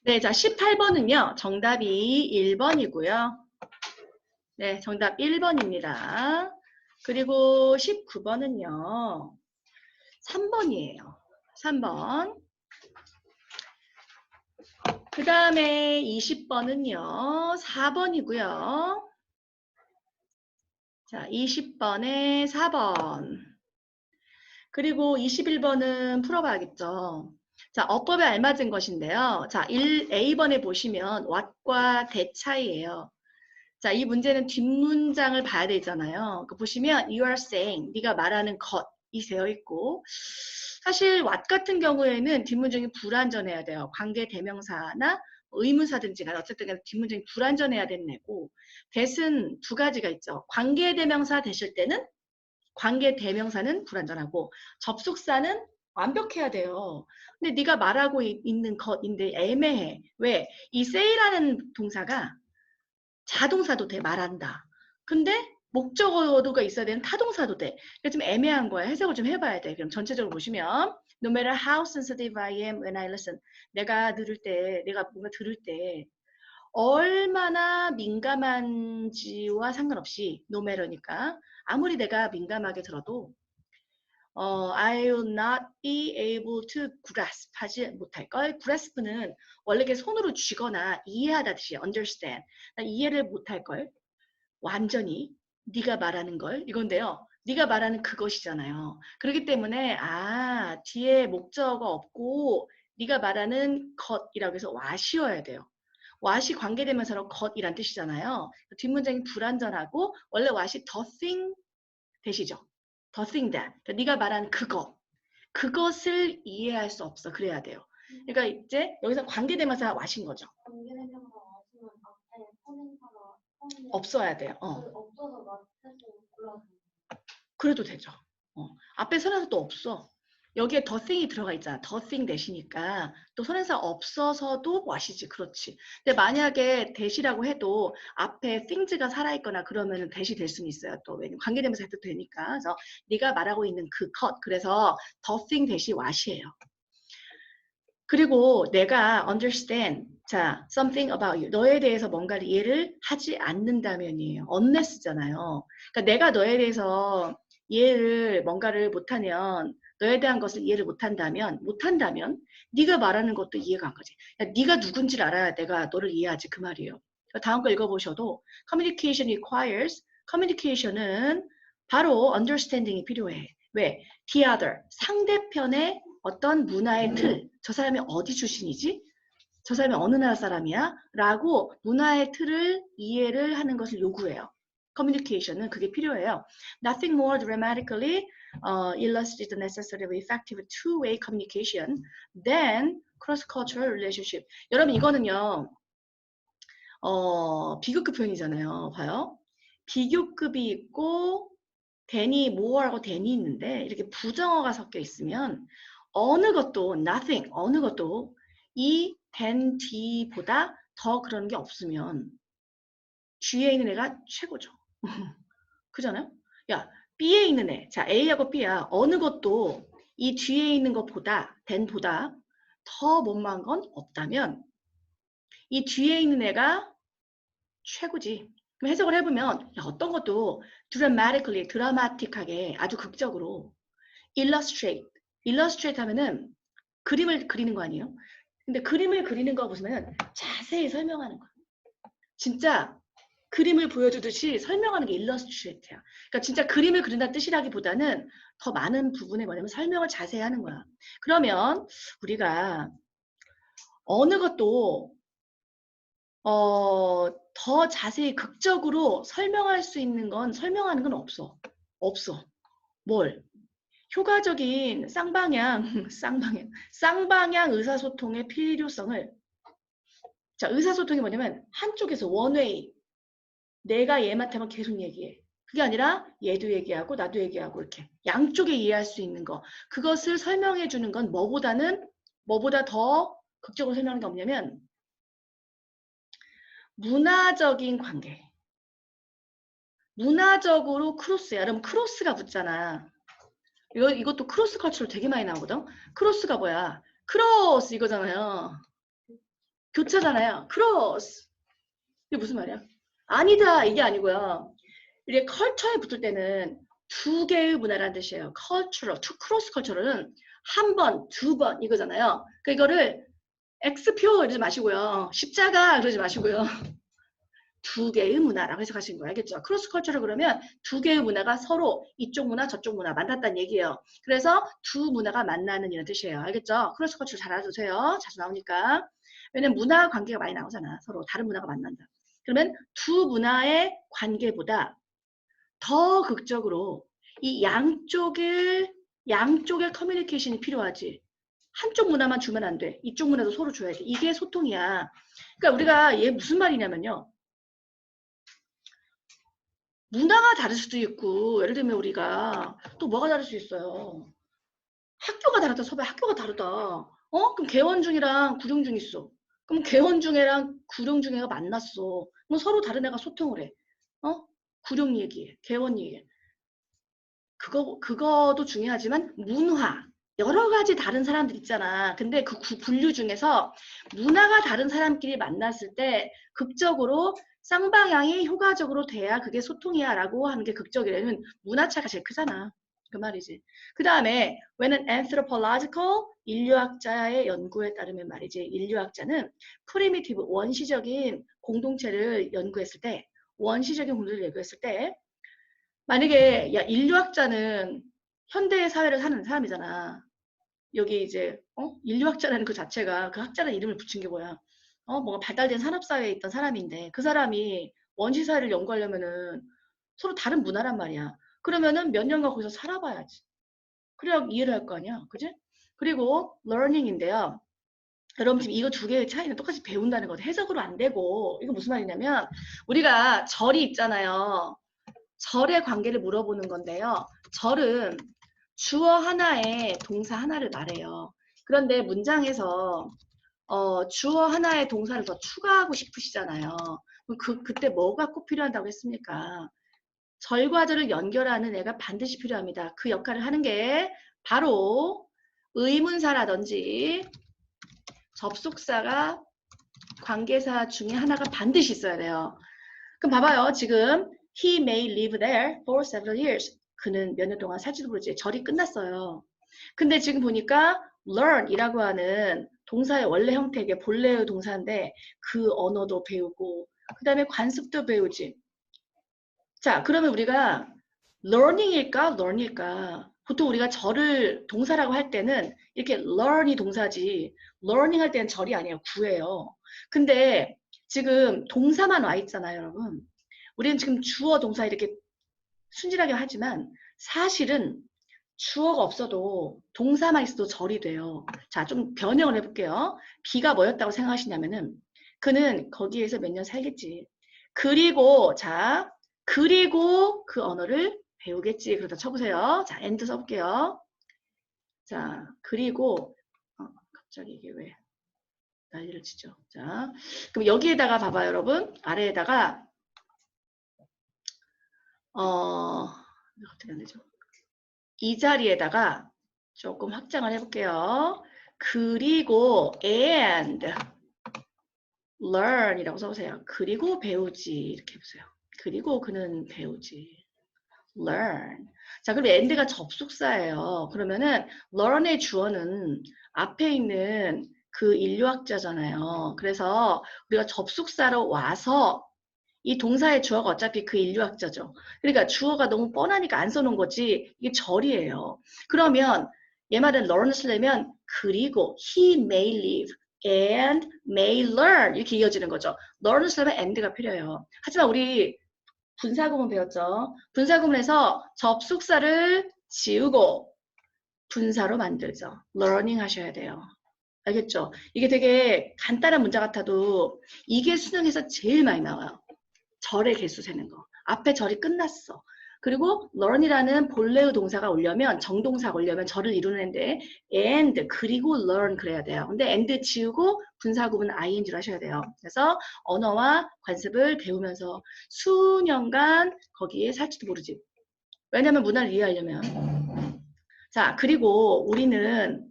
네, 자, 18번은요. 정답이 1번이고요. 네, 정답 1번입니다. 그리고 19번은요. 3번이에요. 3번. 그 다음에 20번은요. 4번이고요. 자, 20번에 4번. 그리고 21번은 풀어봐야겠죠. 자, 어법에 알맞은 것인데요. 자, A번에 보시면 what과 that 차이예요. 자, 이 문제는 뒷문장을 봐야 되잖아요. 그 보시면 you are saying, 네가 말하는 것이 되어 있고 사실 what 같은 경우에는 뒷문장이 불완전해야 돼요. 관계 대명사나 의문사든지 간에 어쨌든 간에 뒷문장이 불완전해야 되는 애고 that은 두 가지가 있죠. 관계 대명사 되실 때는 관계 대명사는 불완전하고 접속사는 완벽해야 돼요. 근데 네가 말하고 있는 것인데 애매해. 왜? 이 say라는 동사가 자동사도 돼, 말한다. 근데 목적어가 있어야 되는 타동사도 돼. 그래서 좀 애매한 거야. 해석을 좀 해봐야 돼. 그럼 전체적으로 보시면 No matter how sensitive I am when I listen. 내가 들을 때, 내가 뭔가 들을 때 얼마나 민감한지와 상관없이 no matter니까 아무리 내가 민감하게 들어도 I will not be able to grasp 하지 못할걸. grasp는 원래 이게 손으로 쥐거나 이해하다 뜻이 understand. 나 이해를 못할걸. 완전히 네가 말하는 걸 이건데요. 네가 말하는 그것이잖아요. 그렇기 때문에 뒤에 목적어가 없고 네가 말하는 것이라고 해서 what이어야 돼요. what이 관계대명사로 것이란 뜻이잖아요. 뒷문장이 불완전하고 원래 what이 the thing 되시죠. the thing that. 그러니까 네가 말하는 그것을 이해할 수 없어. 그래야 돼요. 그러니까 이제 여기서 관계대명사 what인 거죠. 관계대명사가 왔으면 앞에 선행사가 없어야 돼요. 없어서 맞춰서 골라서 그래도 되죠. 앞에 선행사 또 없어. 여기에 더 thing이 들어가 있잖아. 더 thing 대시니까 또 선행사 없어서도 what이지. 그렇지. 근데 만약에 대시라고 해도 앞에 things가 살아있거나 그러면 대시 될 수는 있어요. 또 왜냐면 관계대명사 해도 되니까. 그래서 네가 말하고 있는 그 것. 그래서 더 thing 대시 what이에요. 그리고 내가 understand, 자, something about you. 너에 대해서 뭔가를 이해를 하지 않는다면이에요. unless잖아요. 그러니까 내가 너에 대해서 이해를 뭔가를 못하면 너에 대한 것을 이해를 못한다면 네가 말하는 것도 이해가 안 가지. 야, 네가 누군지를 알아야 내가 너를 이해하지 그 말이에요. 다음 거 읽어보셔도 communication requires, communication은 바로 understanding이 필요해. 왜? the other, 상대편의 어떤 문화의 틀, 저 사람이 어디 출신이지? 저 사람이 어느 나라 사람이야? 라고 문화의 틀을 이해를 하는 것을 요구해요. 커뮤니케이션은 그게 필요해요. Nothing more dramatically illustrates the necessary effective two-way communication than cross-cultural relationship. 여러분 이거는요. 비교급 표현이잖아요. 봐요. 비교급이 있고 than이 more하고 than이 있는데 이렇게 부정어가 섞여 있으면 어느 것도 nothing, 어느 것도 이 than D보다 더 그런 게 없으면 G에 있는 애가 최고죠. 그잖아요? 야, B에 있는 애, 자 A하고 B야. 어느 것도 이 뒤에 있는 것보다 than보다 더 못마한 건 없다면 이 뒤에 있는 애가 최고지. 그럼 해석을 해보면 어떤 것도 dramatically, 드라마틱하게 아주 극적으로 illustrate 하면은 그림을 그리는 거 아니에요? 근데 그림을 그리는 거 보시면 자세히 설명하는 거야. 진짜 그림을 보여주듯이 설명하는 게 illustrate야. 그러니까 진짜 그림을 그린다는 뜻이라기보다는 더 많은 부분에 뭐냐면 설명을 자세히 하는 거야. 그러면 우리가 어느 것도 더 자세히 극적으로 설명할 수 있는 건 설명하는 건 없어. 없어. 뭘? 효과적인 쌍방향 의사소통의 필요성을 자, 의사소통이 뭐냐면 한쪽에서 원웨이 내가 얘한테만 계속 얘기해. 그게 아니라 얘도 얘기하고 나도 얘기하고 이렇게 양쪽에 이해할 수 있는 거 그것을 설명해 주는 건 뭐보다 더 극적으로 설명하는 게 없냐면 문화적인 관계 문화적으로 크로스야. 여러분 크로스가 붙잖아. 이것도 크로스 컬처로 되게 많이 나오거든. 크로스가 뭐야? 크로스 이거잖아요. 교차잖아요. cross. 이게 무슨 말이야? 아니다 이게 아니고요. 이게 컬처에 붙을 때는 두 개의 문화라는 뜻이에요. cultural, to cross culture는 한 번, 두 번 이거잖아요. 그러니까 이거를 X표 이러지 마시고요. 십자가 그러지 마시고요. 두 개의 문화라고 해석하시는 거예요. 알겠죠? 크로스 컬처를 그러면 두 개의 문화가 서로 이쪽 문화 저쪽 문화 만났다는 얘기예요. 그래서 두 문화가 만나는 이런 뜻이에요. 알겠죠? 크로스 컬처 잘 알아두세요. 자주 나오니까. 왜냐면 문화 관계가 많이 나오잖아. 서로 다른 문화가 만난다. 그러면 두 문화의 관계보다 더 극적으로 이 양쪽의 커뮤니케이션이 필요하지. 한쪽 문화만 주면 안 돼. 이쪽 문화도 서로 줘야 돼. 이게 소통이야. 그러니까 우리가 얘 무슨 말이냐면요. 문화가 다를 수도 있고 예를 들면 우리가 또 뭐가 다를 수 있어요. 학교가 다르다. 섭외 학교가 다르다. 그럼 개원중이랑 구룡중 있어. 그럼 개원중애랑 구룡중애가 만났어. 그럼 서로 다른 애가 소통을 해. 구룡 얘기해. 개원 얘기해. 그거도 중요하지만 문화. 여러 가지 다른 사람들 있잖아. 근데 그 분류 중에서 문화가 다른 사람끼리 만났을 때 극적으로 쌍방향이 효과적으로 돼야 그게 소통이야 라고 하는 게 극적이라면 문화차가 제일 크잖아. 그 말이지. 그 다음에 when an anthropological 인류학자의 연구에 따르면 말이지. 인류학자는 primitive 원시적인 공동체를 연구했을 때 원시적인 공동체를 연구했을 때 만약에 야 인류학자는 현대 사회를 사는 사람이잖아. 여기 이제 인류학자라는 그 자체가 그 학자라는 이름을 붙인 게 뭐야? 뭔가 발달된 산업사회에 있던 사람인데 그 사람이 원시사회를 연구하려면은 서로 다른 문화란 말이야. 그러면은 몇 년간 거기서 살아봐야지. 그래야 이해를 할 거 아니야. 그지? 그리고 learning인데요. 여러분 지금 이거 두 개의 차이는 똑같이 배운다는 거죠. 해석으로 안 되고 이거 무슨 말이냐면 우리가 절이 있잖아요. 절의 관계를 물어보는 건데요. 절은 주어 하나에 동사 하나를 말해요. 그런데 문장에서 주어 하나의 동사를 더 추가하고 싶으시잖아요. 그때 뭐가 꼭 필요하다고 했습니까? 절과 절을 연결하는 애가 반드시 필요합니다. 그 역할을 하는 게 바로 의문사라든지 접속사가 관계사 중에 하나가 반드시 있어야 돼요. 그럼 봐봐요. 지금 he may live there for several years. 그는 몇 년 동안 살지도 모르지. 절이 끝났어요. 근데 지금 보니까 learn이라고 하는 동사의 원래 형태의 본래의 동사인데 그 언어도 배우고 그 다음에 관습도 배우지. 자, 그러면 우리가 learning일까? learn일까? 보통 우리가 절을 동사라고 할 때는 이렇게 learn이 동사지 learning 할 때는 절이 아니에요. 구예요. 근데 지금 동사만 와 있잖아요, 여러분. 우리는 지금 주어 동사 이렇게 순진하게 하지만 사실은 주어가 없어도 동사만 있어도 절이 돼요. 자, 좀 변형을 해볼게요. B가 뭐였다고 생각하시냐면은 그는 거기에서 몇 년 살겠지. 그리고 자, 그리고 그 언어를 배우겠지. 그러다 쳐보세요. 자, and 써볼게요. 자, 그리고 갑자기 이게 왜 난리를 치죠. 자, 그럼 여기에다가 봐봐요, 여러분. 아래에다가 어떻게 안 되죠? 이 자리에다가 조금 확장을 해볼게요. 그리고 and learn 이라고 써보세요. 그리고 배우지 이렇게 해보세요. 그리고 그는 배우지. learn. 자, 그럼 and가 접속사예요. 그러면은 learn의 주어는 앞에 있는 그 인류학자잖아요. 그래서 우리가 접속사로 와서 이 동사의 주어가 어차피 그 인류학자죠. 그러니까 주어가 너무 뻔하니까 안 써놓은 거지 이게 절이에요. 그러면 얘 말은 learn 쓰려면 그리고 he may live and may learn 이렇게 이어지는 거죠. learn 쓰려면 and가 필요해요. 하지만 우리 분사구문 배웠죠. 분사구문에서 접속사를 지우고 분사로 만들죠. learning 하셔야 돼요. 알겠죠? 이게 되게 간단한 문자 같아도 이게 수능에서 제일 많이 나와요. 절의 개수 세는 거. 앞에 절이 끝났어. 그리고 learn이라는 본래의 동사가 오려면 정동사가 오려면 절을 이루는데 and 그리고 learn 그래야 돼요. 근데 and 지우고 분사구문 ing로 하셔야 돼요. 그래서 언어와 관습을 배우면서 수년간 거기에 살지도 모르지. 왜냐면 문화를 이해하려면. 자, 그리고 우리는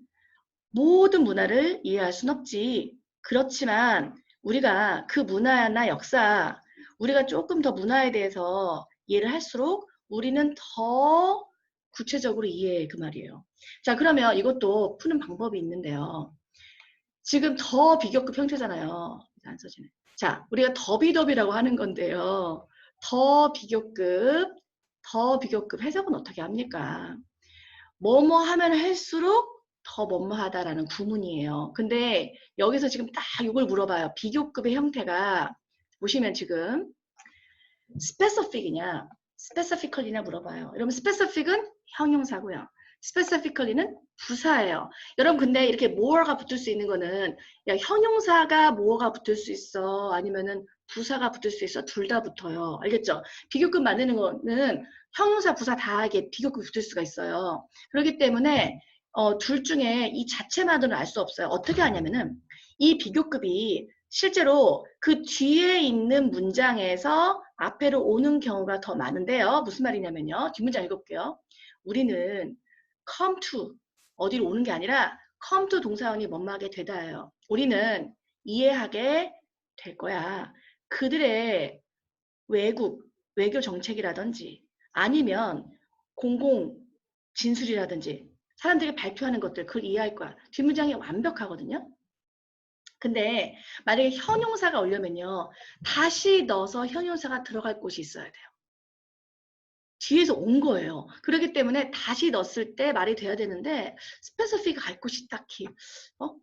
모든 문화를 이해할 순 없지. 그렇지만 우리가 그 문화나 역사, 우리가 조금 더 문화에 대해서 이해를 할수록 우리는 더 구체적으로 이해해 그 말이에요. 자, 그러면 이것도 푸는 방법이 있는데요. 지금 더 비교급 형태잖아요. 안 써지네. 자, 우리가 더비더비라고 하는 건데요. 더 비교급 해석은 어떻게 합니까? 뭐뭐 하면 할수록 더 뭐뭐하다라는 구문이에요. 근데 여기서 지금 딱 이걸 물어봐요. 비교급의 형태가 보시면 지금 specific이냐, specifically냐 물어봐요. 여러분 specific은 형용사고요. specifically는 부사예요. 여러분 근데 이렇게 more가 붙을 수 있는 거는 야, 형용사가 more가 붙을 수 있어. 아니면은 부사가 붙을 수 있어. 둘 다 붙어요. 알겠죠? 비교급 만드는 거는 형용사, 부사 다 이게 비교급 붙을 수가 있어요. 그렇기 때문에 둘 중에 이 자체만으로는 알 수 없어요. 어떻게 하냐면은 이 비교급이 실제로 그 뒤에 있는 문장에서 앞에로 오는 경우가 더 많은데요. 무슨 말이냐면요. 뒷문장 읽어볼게요. 우리는 come to 어디로 오는 게 아니라 come to 동사원이 뭐뭐하게 되다예요. 우리는 이해하게 될 거야. 그들의 외교 정책이라든지 아니면 공공 진술이라든지 사람들이 발표하는 것들 그걸 이해할 거야. 뒷문장이 완벽하거든요. 근데 만약에 형용사가 오려면요. 다시 넣어서 형용사가 들어갈 곳이 있어야 돼요. 뒤에서 온 거예요. 그렇기 때문에 다시 넣었을 때 말이 돼야 되는데 스페시픽이 갈 곳이 딱히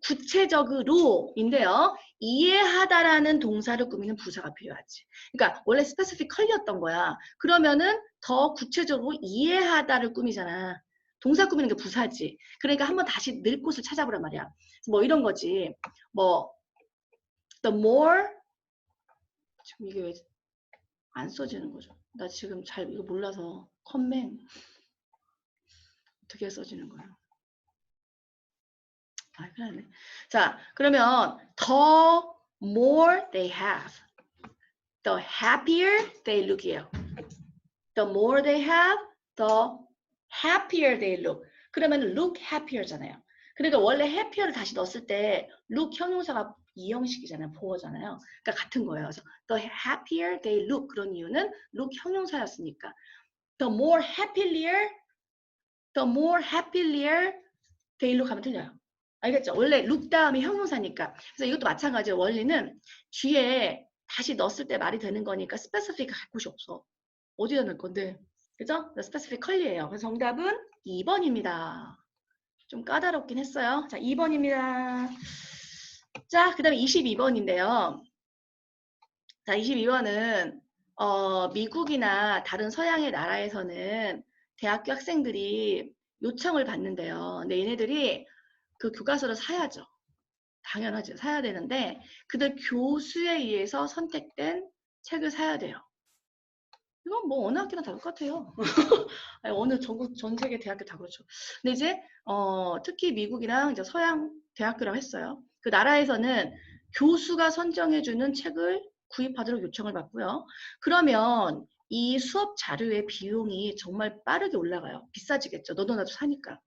구체적으로인데요. 이해하다라는 동사를 꾸미는 부사가 필요하지. 그러니까 원래 스페시픽컬리였던 거야. 그러면은 더 구체적으로 이해하다를 꾸미잖아. 동사 꾸미는 게 부사지. 그러니까 한번 다시 넣을 곳을 찾아보란 말이야. 뭐 이런 거지. 뭐 the more 지금 이게 왜 안 써지는 거죠? 나 지금 잘 이거 몰라서 컴맹 어떻게 써지는 거예요? 아, 그러네. 자, 그러면 the more they have, the happier they look이에요. The more they have, the happier they look. 그러면 look happier잖아요. 그러니까 원래 happier를 다시 넣었을 때 look 형용사가 이 형식이잖아요. 보어잖아요. 그러니까 같은 거예요. 그래서 the happier they look 그런 이유는 look 형용사였으니까 the more happilier they look 하면 틀려요. 알겠죠? 원래 look 다음에 형용사니까. 그래서 이것도 마찬가지예요. 원리는 뒤에 다시 넣었을 때 말이 되는 거니까 specific 갈 곳이 없어. 어디다 넣을 건데? 그죠? specifically예요. 그래서 정답은 2번입니다. 좀 까다롭긴 했어요. 자, 2번입니다. 자, 그 다음에 22번인데요. 자, 22번은 미국이나 다른 서양의 나라에서는 대학교 학생들이 요청을 받는데요. 근데 얘네들이 그 교과서를 사야죠. 당연하죠. 사야 되는데 그들 교수에 의해서 선택된 책을 사야 돼요. 이건 뭐 어느 학교나 다 똑같아요. 아니, 어느 전 세계 대학교 다 그렇죠. 근데 이제 특히 미국이랑 이제 서양 대학교라고 했어요. 그 나라에서는 교수가 선정해주는 책을 구입하도록 요청을 받고요. 그러면 이 수업 자료의 비용이 정말 빠르게 올라가요. 비싸지겠죠. 너도 나도 사니까.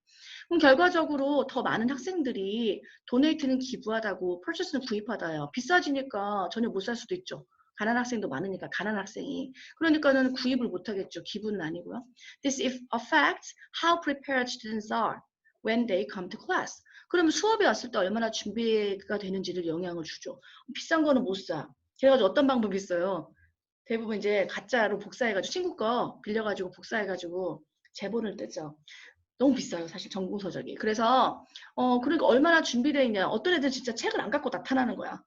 그럼 결과적으로 더 많은 학생들이 도네이트는 기부하다고 퍼체스는 구입하다요. 비싸지니까 전혀 못 살 수도 있죠. 가난한 학생도 많으니까 가난한 학생이. 그러니까는 구입을 못 하겠죠. 기부는 아니고요. This is affects how prepared students are when they come to class. 그러면 수업에 왔을 때 얼마나 준비가 되는지를 영향을 주죠. 비싼 거는 못 사. 그래가지고 어떤 방법이 있어요. 대부분 이제 가짜로 복사해가지고 친구 거 빌려가지고 복사해가지고 제본을 떼죠. 너무 비싸요, 사실 전공서적이. 그래서 그러니까 얼마나 준비되어 있냐. 어떤 애들은 진짜 책을 안 갖고 나타나는 거야.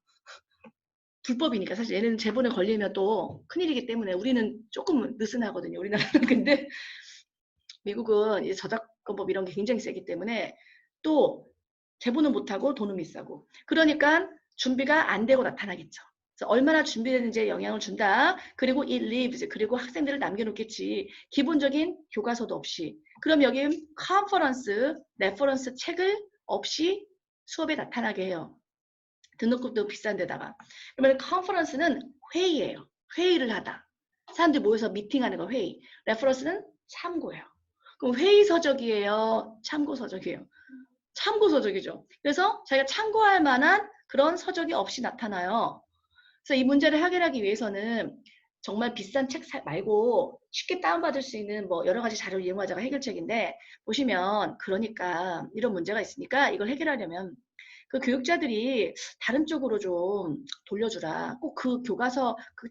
불법이니까 사실 얘네는 제본에 걸리면 또 큰일이기 때문에 우리는 조금 느슨하거든요. 우리나라는. 근데 미국은 이제 저작권법 이런 게 굉장히 세기 때문에 또 제본은 못하고 돈은 비싸고. 그러니까 준비가 안 되고 나타나겠죠. 그래서 얼마나 준비되는지에 영향을 준다. 그리고 it lives. 그리고 학생들을 남겨놓겠지. 기본적인 교과서도 없이. 그럼 여기 컨퍼런스, 레퍼런스 책을 없이 수업에 나타나게 해요. 등록금도 비싼 데다가. 그러면 컨퍼런스는 회의예요. 회의를 하다. 사람들이 모여서 미팅하는 거 회의. 레퍼런스는 참고예요. 그럼 회의 서적이에요? 참고 서적이에요? 참고 서적이죠. 그래서 자기가 참고할 만한 그런 서적이 없이 나타나요. 그래서 이 문제를 해결하기 위해서는 정말 비싼 책 말고 쉽게 다운받을 수 있는 뭐 여러 가지 자료를 이용하자가 해결책인데 보시면 그러니까 이런 문제가 있으니까 이걸 해결하려면 그 교육자들이 다른 쪽으로 좀 돌려주라. 꼭 그 교과서 그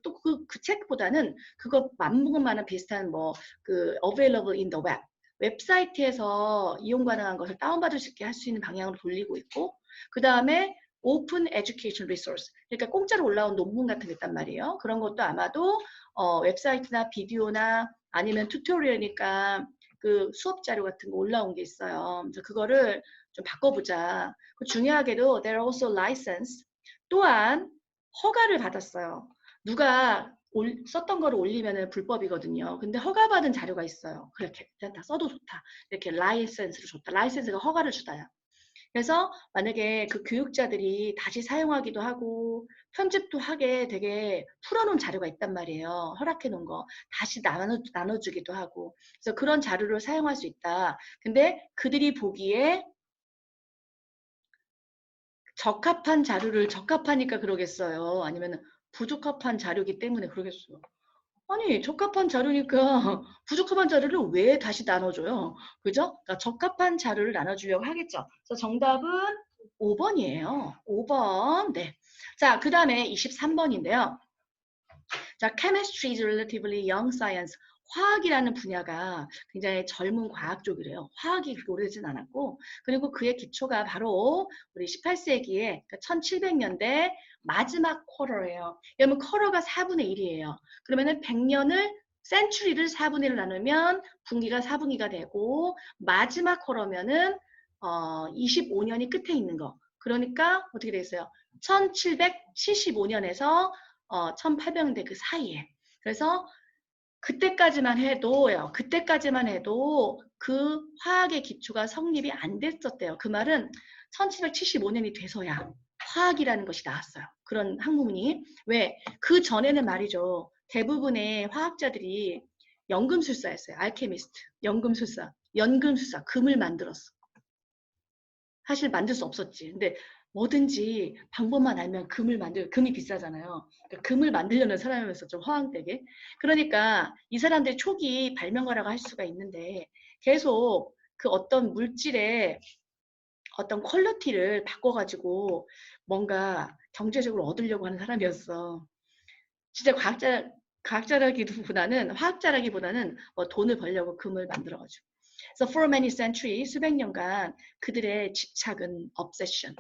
책보다는 그거 맞먹을만한 비슷한 뭐 그 available in the web 웹사이트에서 이용 가능한 것을 다운받을 수 있게 할 수 있는 방향으로 돌리고 있고 그 다음에 오픈 에듀케이션 리소스 그러니까 공짜로 올라온 논문 같은 게 있단 말이에요. 그런 것도 아마도 웹사이트나 비디오나 아니면 튜토리얼이니까 그 수업 자료 같은 거 올라온 게 있어요. 그래서 그거를 좀 바꿔보자. 중요하게도 they're also licensed. 또한 허가를 받았어요. 누가 썼던 거를 올리면 불법이거든요. 근데 허가받은 자료가 있어요. 그렇게 괜찮다. 써도 좋다. 이렇게 라이센스를 줬다. 라이센스가 허가를 주다야. 그래서 만약에 그 교육자들이 다시 사용하기도 하고 편집도 하게 되게 풀어놓은 자료가 있단 말이에요. 허락해 놓은 거 다시 나눠주기도 하고 그래서 그런 자료를 사용할 수 있다. 근데 그들이 보기에 적합한 자료를 적합하니까 그러겠어요. 아니면 부적합한 자료이기 때문에 그러겠어요. 아니 적합한 자료니까 부적합한 자료를 왜 다시 나눠줘요? 그죠? 그러니까 적합한 자료를 나눠주려고 하겠죠. 그래서 정답은 5번이에요. 5번. 네. 자, 그 다음에 23번인데요. 자, chemistry is relatively young science. 화학이라는 분야가 굉장히 젊은 과학 쪽이래요. 화학이 그렇게 오래되진 않았고, 그리고 그의 기초가 바로 우리 18세기에, 그러니까 1700년대 마지막 쿼터예요. 여러분, 쿼터가 4분의 1이에요. 그러면은 100년을 센츄리를 4분의 1로 나누면 분기가 4분기가 되고, 마지막 쿼터면은 25년이 끝에 있는 거. 그러니까 어떻게 되겠어요? 1775년에서 1800년대 그 사이에. 그래서 그때까지만 해도요. 그때까지만 해도 그 화학의 기초가 성립이 안 됐었대요. 그 말은 1775년이 돼서야 화학이라는 것이 나왔어요. 그런 학문이. 왜? 그 전에는 말이죠. 대부분의 화학자들이 연금술사였어요. 알케미스트, 연금술사, 연금술사, 금을 만들었어. 사실 만들 수 없었지. 근데 뭐든지 방법만 알면 금이 비싸잖아요. 그러니까 금을 만들려는 사람이면서 좀 허황되게. 그러니까 이 사람들이 초기 발명가라고 할 수가 있는데 계속 그 어떤 물질의 어떤 퀄리티를 바꿔가지고 뭔가 경제적으로 얻으려고 하는 사람이었어. 진짜 과학자라기보다는 화학자라기보다는 뭐 돈을 벌려고 금을 만들어가지고. So for many centuries, 수백 년간 그들의 집착은 obsession.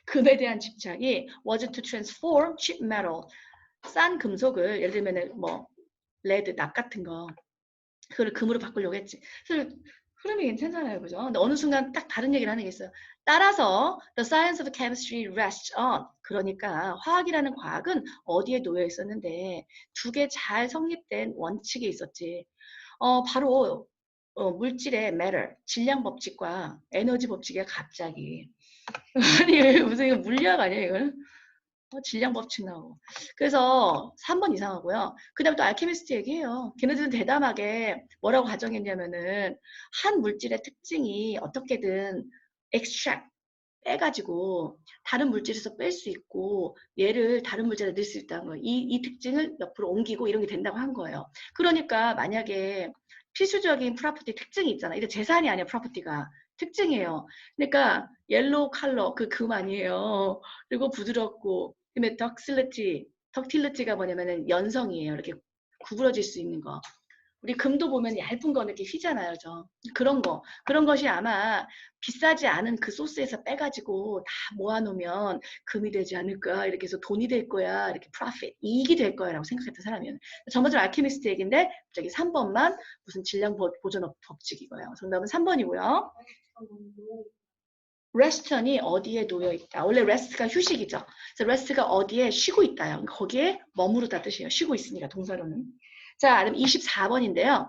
금에 대한 집착이 was to transform cheap metal. 싼 금속을 예를 들면 뭐 레드, 납 같은 거 그걸 금으로 바꾸려고 했지. 그래서 흐름이 괜찮잖아요, 그죠? 근데 어느 순간 딱 다른 얘기를 하는 게 있어요. 따라서 the science of chemistry rests on. 그러니까 화학이라는 과학은 어디에 놓여 있었는데 두 개 잘 성립된 원칙이 있었지. 바로 물질의 matter, 질량 법칙과 에너지 법칙이 갑자기 아니 무슨 이거 물리학 아니야 이거는? 질량 법칙 나오고. 그래서 3번 이상하고요. 그 다음에 또 알케미스트 얘기해요. 걔네들은 대담하게 뭐라고 가정했냐면은 한 물질의 특징이 어떻게든 extract 빼가지고 다른 물질에서 뺄 수 있고 얘를 다른 물질에 넣을 수 있다는 거예요. 이 특징을 옆으로 옮기고 이런 게 된다고 한 거예요. 그러니까 만약에 필수적인 프로퍼티 특징이 있잖아. 이게 재산이 아니야 프로퍼티가. 특징이에요. 그러니까 옐로우 컬러 그 금 아니에요. 그리고 부드럽고 그다음에 덕틸리티가 뭐냐면은 연성이에요. 이렇게 구부러질 수 있는 거. 우리 금도 보면 얇은 거 이렇게 휘잖아요, 그런 것이 아마 비싸지 않은 그 소스에서 빼가지고 다 모아놓으면 금이 되지 않을까, 이렇게 해서 돈이 될 거야, 이렇게 profit, 이익이 될 거야라고 생각했던 사람이에요. 전반적으로 알케미스트 얘기인데 갑자기 3번만 무슨 질량 보존 법칙이고요. 정답은 3번이고요. 레스턴이 어디에 놓여 있다. 원래 레스트가 휴식이죠. 그래서 레스트가 어디에 쉬고 있다요. 거기에 머무르다 뜻이에요. 쉬고 있으니까 동사로는. 자, 그럼 24번인데요.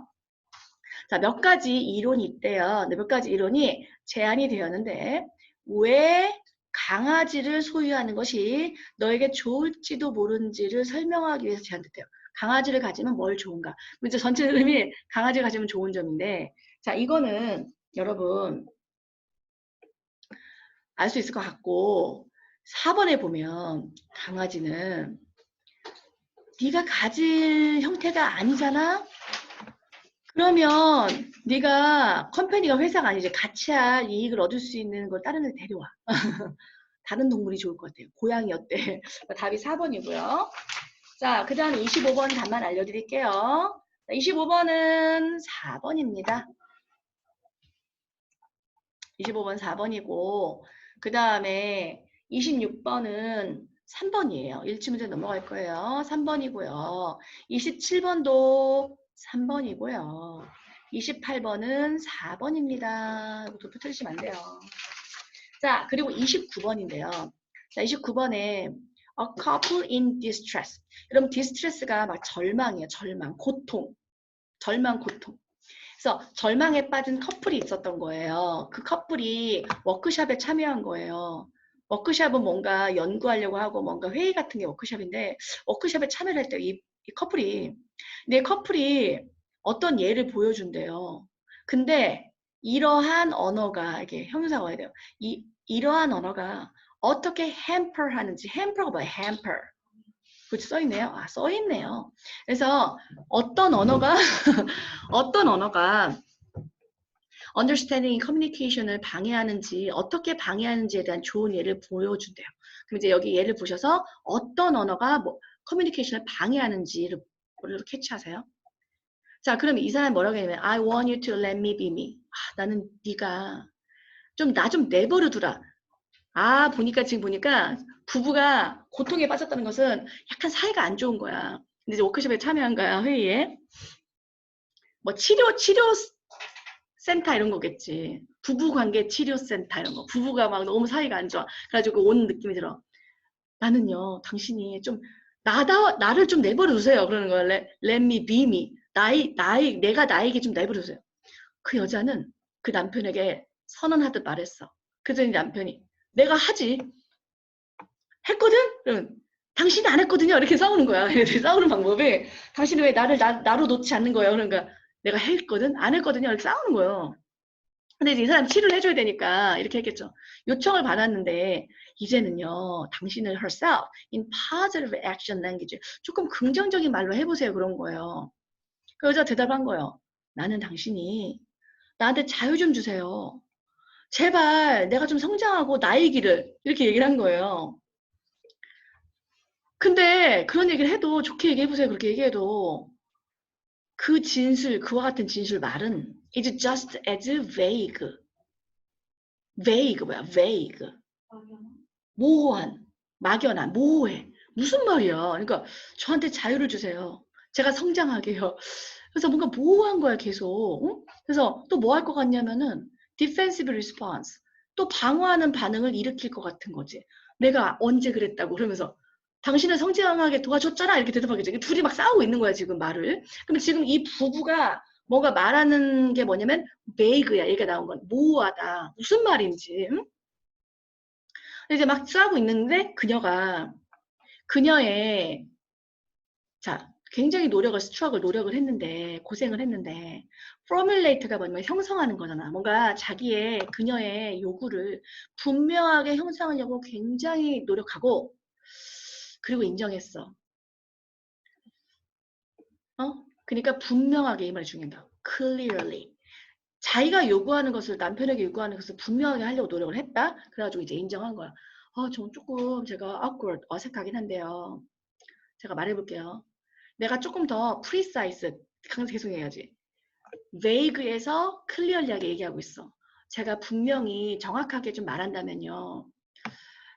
자, 몇 가지 이론이 있대요. 몇 가지 이론이 제안이 되었는데 왜 강아지를 소유하는 것이 너에게 좋을지도 모른지를 설명하기 위해서 제안됐대요. 강아지를 가지면 뭘 좋은가? 이제 전체 흐름이 강아지를 가지면 좋은 점인데 자, 이거는 여러분 알 수 있을 것 같고 4번에 보면 강아지는 네가 가진 형태가 아니잖아? 그러면 네가 컴퍼니가 회사가 아니지 같이 할 이익을 얻을 수 있는 걸 다른 데 데려와. 다른 동물이 좋을 것 같아요. 고양이 어때? 답이 4번이고요. 자, 그 다음 25번 답만 알려드릴게요. 25번은 4번입니다. 25번 4번이고 그 다음에 26번은 3번이에요. 1치 문제 넘어갈 거예요. 3번이고요. 27번도 3번이고요. 28번은 4번입니다. 도표 틀리시면 안 돼요. 자, 그리고 29번인데요. 자, 29번에 A couple in distress. 여러분, distress가 막 절망이에요. 절망, 고통. 절망, 고통. 그래서 절망에 빠진 커플이 있었던 거예요. 그 커플이 워크숍에 참여한 거예요. 워크숍은 뭔가 연구하려고 하고 뭔가 회의 같은 게 워크숍인데 워크숍에 참여를 할 때 이 커플이 내 커플이 어떤 예를 보여준대요. 근데 이러한 언어가 이게 형용사가 와야 돼요. 이러한 언어가 어떻게 hamper 하는지 hamper가 뭐예요? hamper. 그치 써있네요. 아 써있네요. 그래서 어떤 언어가 어떤 언어가 understanding communication을 방해하는지 어떻게 방해하는지에 대한 좋은 예를 보여준대요. 그럼 이제 여기 예를 보셔서 어떤 언어가 뭐 커뮤니케이션을 방해하는지를 캐치하세요. 자, 그럼 이 사람이 뭐라고 했냐면 I want you to let me be me. 아, 나는 네가 좀 나 좀 내버려 두라. 아, 지금 보니까 부부가 고통에 빠졌다는 것은 약간 사이가 안 좋은 거야. 근데 이제 워크숍에 참여한 거야, 회의에. 뭐 치료 센터 이런 거겠지. 부부관계 치료센터 이런 거. 부부가 막 너무 사이가 안 좋아. 그래가지고 온 느낌이 들어. 나는요, 당신이 좀 나를 좀 내버려 두세요. 그러는 거야. Let me be me. 내가 나에게 좀 내버려 두세요. 그 여자는 그 남편에게 선언하듯 말했어. 그랬더니 남편이 내가 하지. 했거든? 그러면 당신이 안 했거든요. 이렇게 싸우는 거야. 싸우는 방법이 당신이 왜 나로 놓지 않는 거예요. 그러니까 내가 했거든? 안 했거든요. 이렇게 싸우는 거예요. 근데 이제 이 사람 치료를 해줘야 되니까 이렇게 했겠죠. 요청을 받았는데 이제는요. 당신을 herself in positive action language 조금 긍정적인 말로 해보세요. 그런 거예요. 그 여자 대답한 거예요. 나는 당신이 나한테 자유 좀 주세요. 제발 내가 좀 성장하고 나의 길을 이렇게 얘기를 한 거예요. 근데 그런 얘기를 해도 좋게 얘기해보세요. 그렇게 얘기해도 그 진술, 그와 같은 진술 말은 is just as vague. vague 뭐야? vague. 모호한, 막연한, 모호해. 무슨 말이야? 그러니까 저한테 자유를 주세요. 제가 성장하게요. 그래서 뭔가 모호한 거야, 계속. 응? 그래서 또 뭐 할 것 같냐면은 defensive response. 또 방어하는 반응을 일으킬 것 같은 거지. 내가 언제 그랬다고 그러면서 당신을 성장하게 도와줬잖아 이렇게 대답하겠죠. 둘이 막 싸우고 있는 거야 지금 말을. 그럼 지금 이 부부가 뭔가 말하는 게 뭐냐면 vague야. 얘기가 나온 건 모호하다. 무슨 말인지. 응? 이제 막 싸우고 있는데 그녀의 자 굉장히 스트럭을 노력을 했는데 고생을 했는데 formulate가 뭐냐면 형성하는 거잖아. 뭔가 그녀의 요구를 분명하게 형성하려고 굉장히 노력하고 그리고 인정했어. 그러니까 분명하게 이 말을 중요하다. clearly. 자기가 요구하는 것을 남편에게 요구하는 것을 분명하게 하려고 노력을 했다. 그래가지고 이제 인정한 거야. 저 조금 제가 awkward 어색하긴 한데요. 제가 말해볼게요. 내가 조금 더 precise 계속 해야지. vague에서 clearly하게 얘기하고 있어. 제가 분명히 정확하게 좀 말한다면요.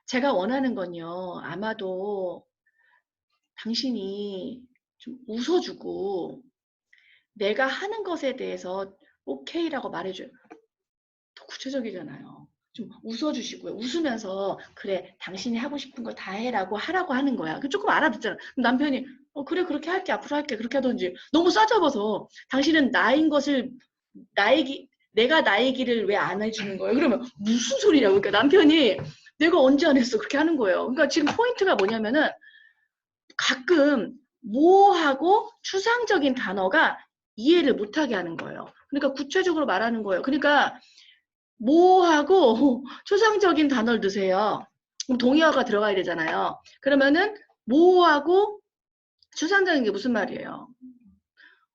제가 원하는 건요. 아마도 당신이 좀 웃어주고 내가 하는 것에 대해서 오케이라고 말해줘요. 더 구체적이잖아요. 좀 웃어주시고요. 웃으면서 그래 당신이 하고 싶은 거 다 해라고 하라고 하는 거야. 조금 알아듣잖아. 남편이 그래 그렇게 할게 앞으로 할게 그렇게 하던지 너무 싸잡아서 당신은 나인 것을 내가 나의 길을 왜 안 해주는 거예요? 그러면 무슨 소리냐고. 그러니까 남편이 내가 언제 안 했어 그렇게 하는 거예요. 그러니까 지금 포인트가 뭐냐면은 가끔 모호하고 추상적인 단어가 이해를 못하게 하는 거예요. 그러니까 구체적으로 말하는 거예요. 그러니까 모호하고 초상적인 단어를 넣으세요. 그럼 동의어가 들어가야 되잖아요. 그러면은 뭐하고 추상적인 게 무슨 말이에요?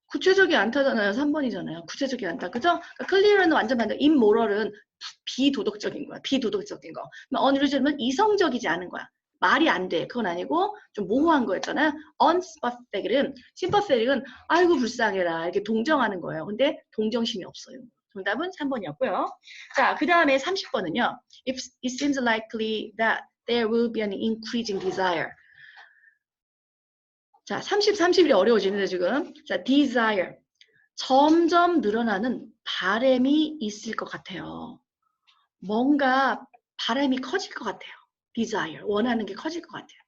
구체적이 않다잖아요. 3번이잖아요. 구체적이 않다. 그죠? 그러니까 clear는 완전 반대. immoral은 비도덕적인 거야. 비도덕적인 거. unreasonable은 이성적이지 않은 거야. 말이 안 돼. 그건 아니고 좀 모호한 거였잖아요. sympathetic은 아이고 불쌍해라. 이렇게 동정하는 거예요. 근데 동정심이 없어요. 정답은 3번이었고요. 자, 그 다음에 30번은요. It seems likely that there will be an increasing desire. 자, 31이 어려워지는데 지금. 자, desire. 점점 늘어나는 바람이 있을 것 같아요. 뭔가 바람이 커질 것 같아요. desire. 원하는 게 커질 것 같아요.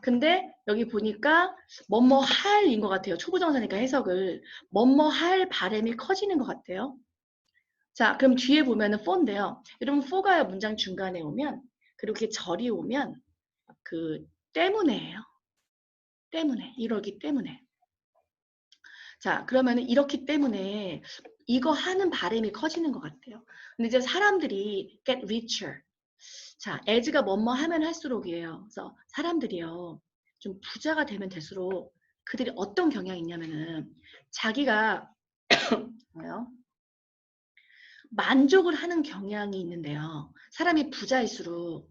근데 여기 보니까 뭐뭐 할인 것 같아요. 초보정사니까 해석을. 뭐뭐 할 바람이 커지는 것 같아요. 자, 그럼 뒤에 보면은 for인데요. 여러분 for가 문장 중간에 오면 그렇게 절이 오면 그 때문에예요. 때문에. 이러기 때문에. 자, 그러면은 이렇기 때문에 이거 하는 바람이 커지는 것 같아요. 근데 이제 사람들이 get richer. 자, as가 뭐뭐 하면 할수록이에요. 그래서 사람들이요. 좀 부자가 되면 될수록 그들이 어떤 경향이 있냐면은 자기가 뭐요? 만족을 하는 경향이 있는데요. 사람이 부자일수록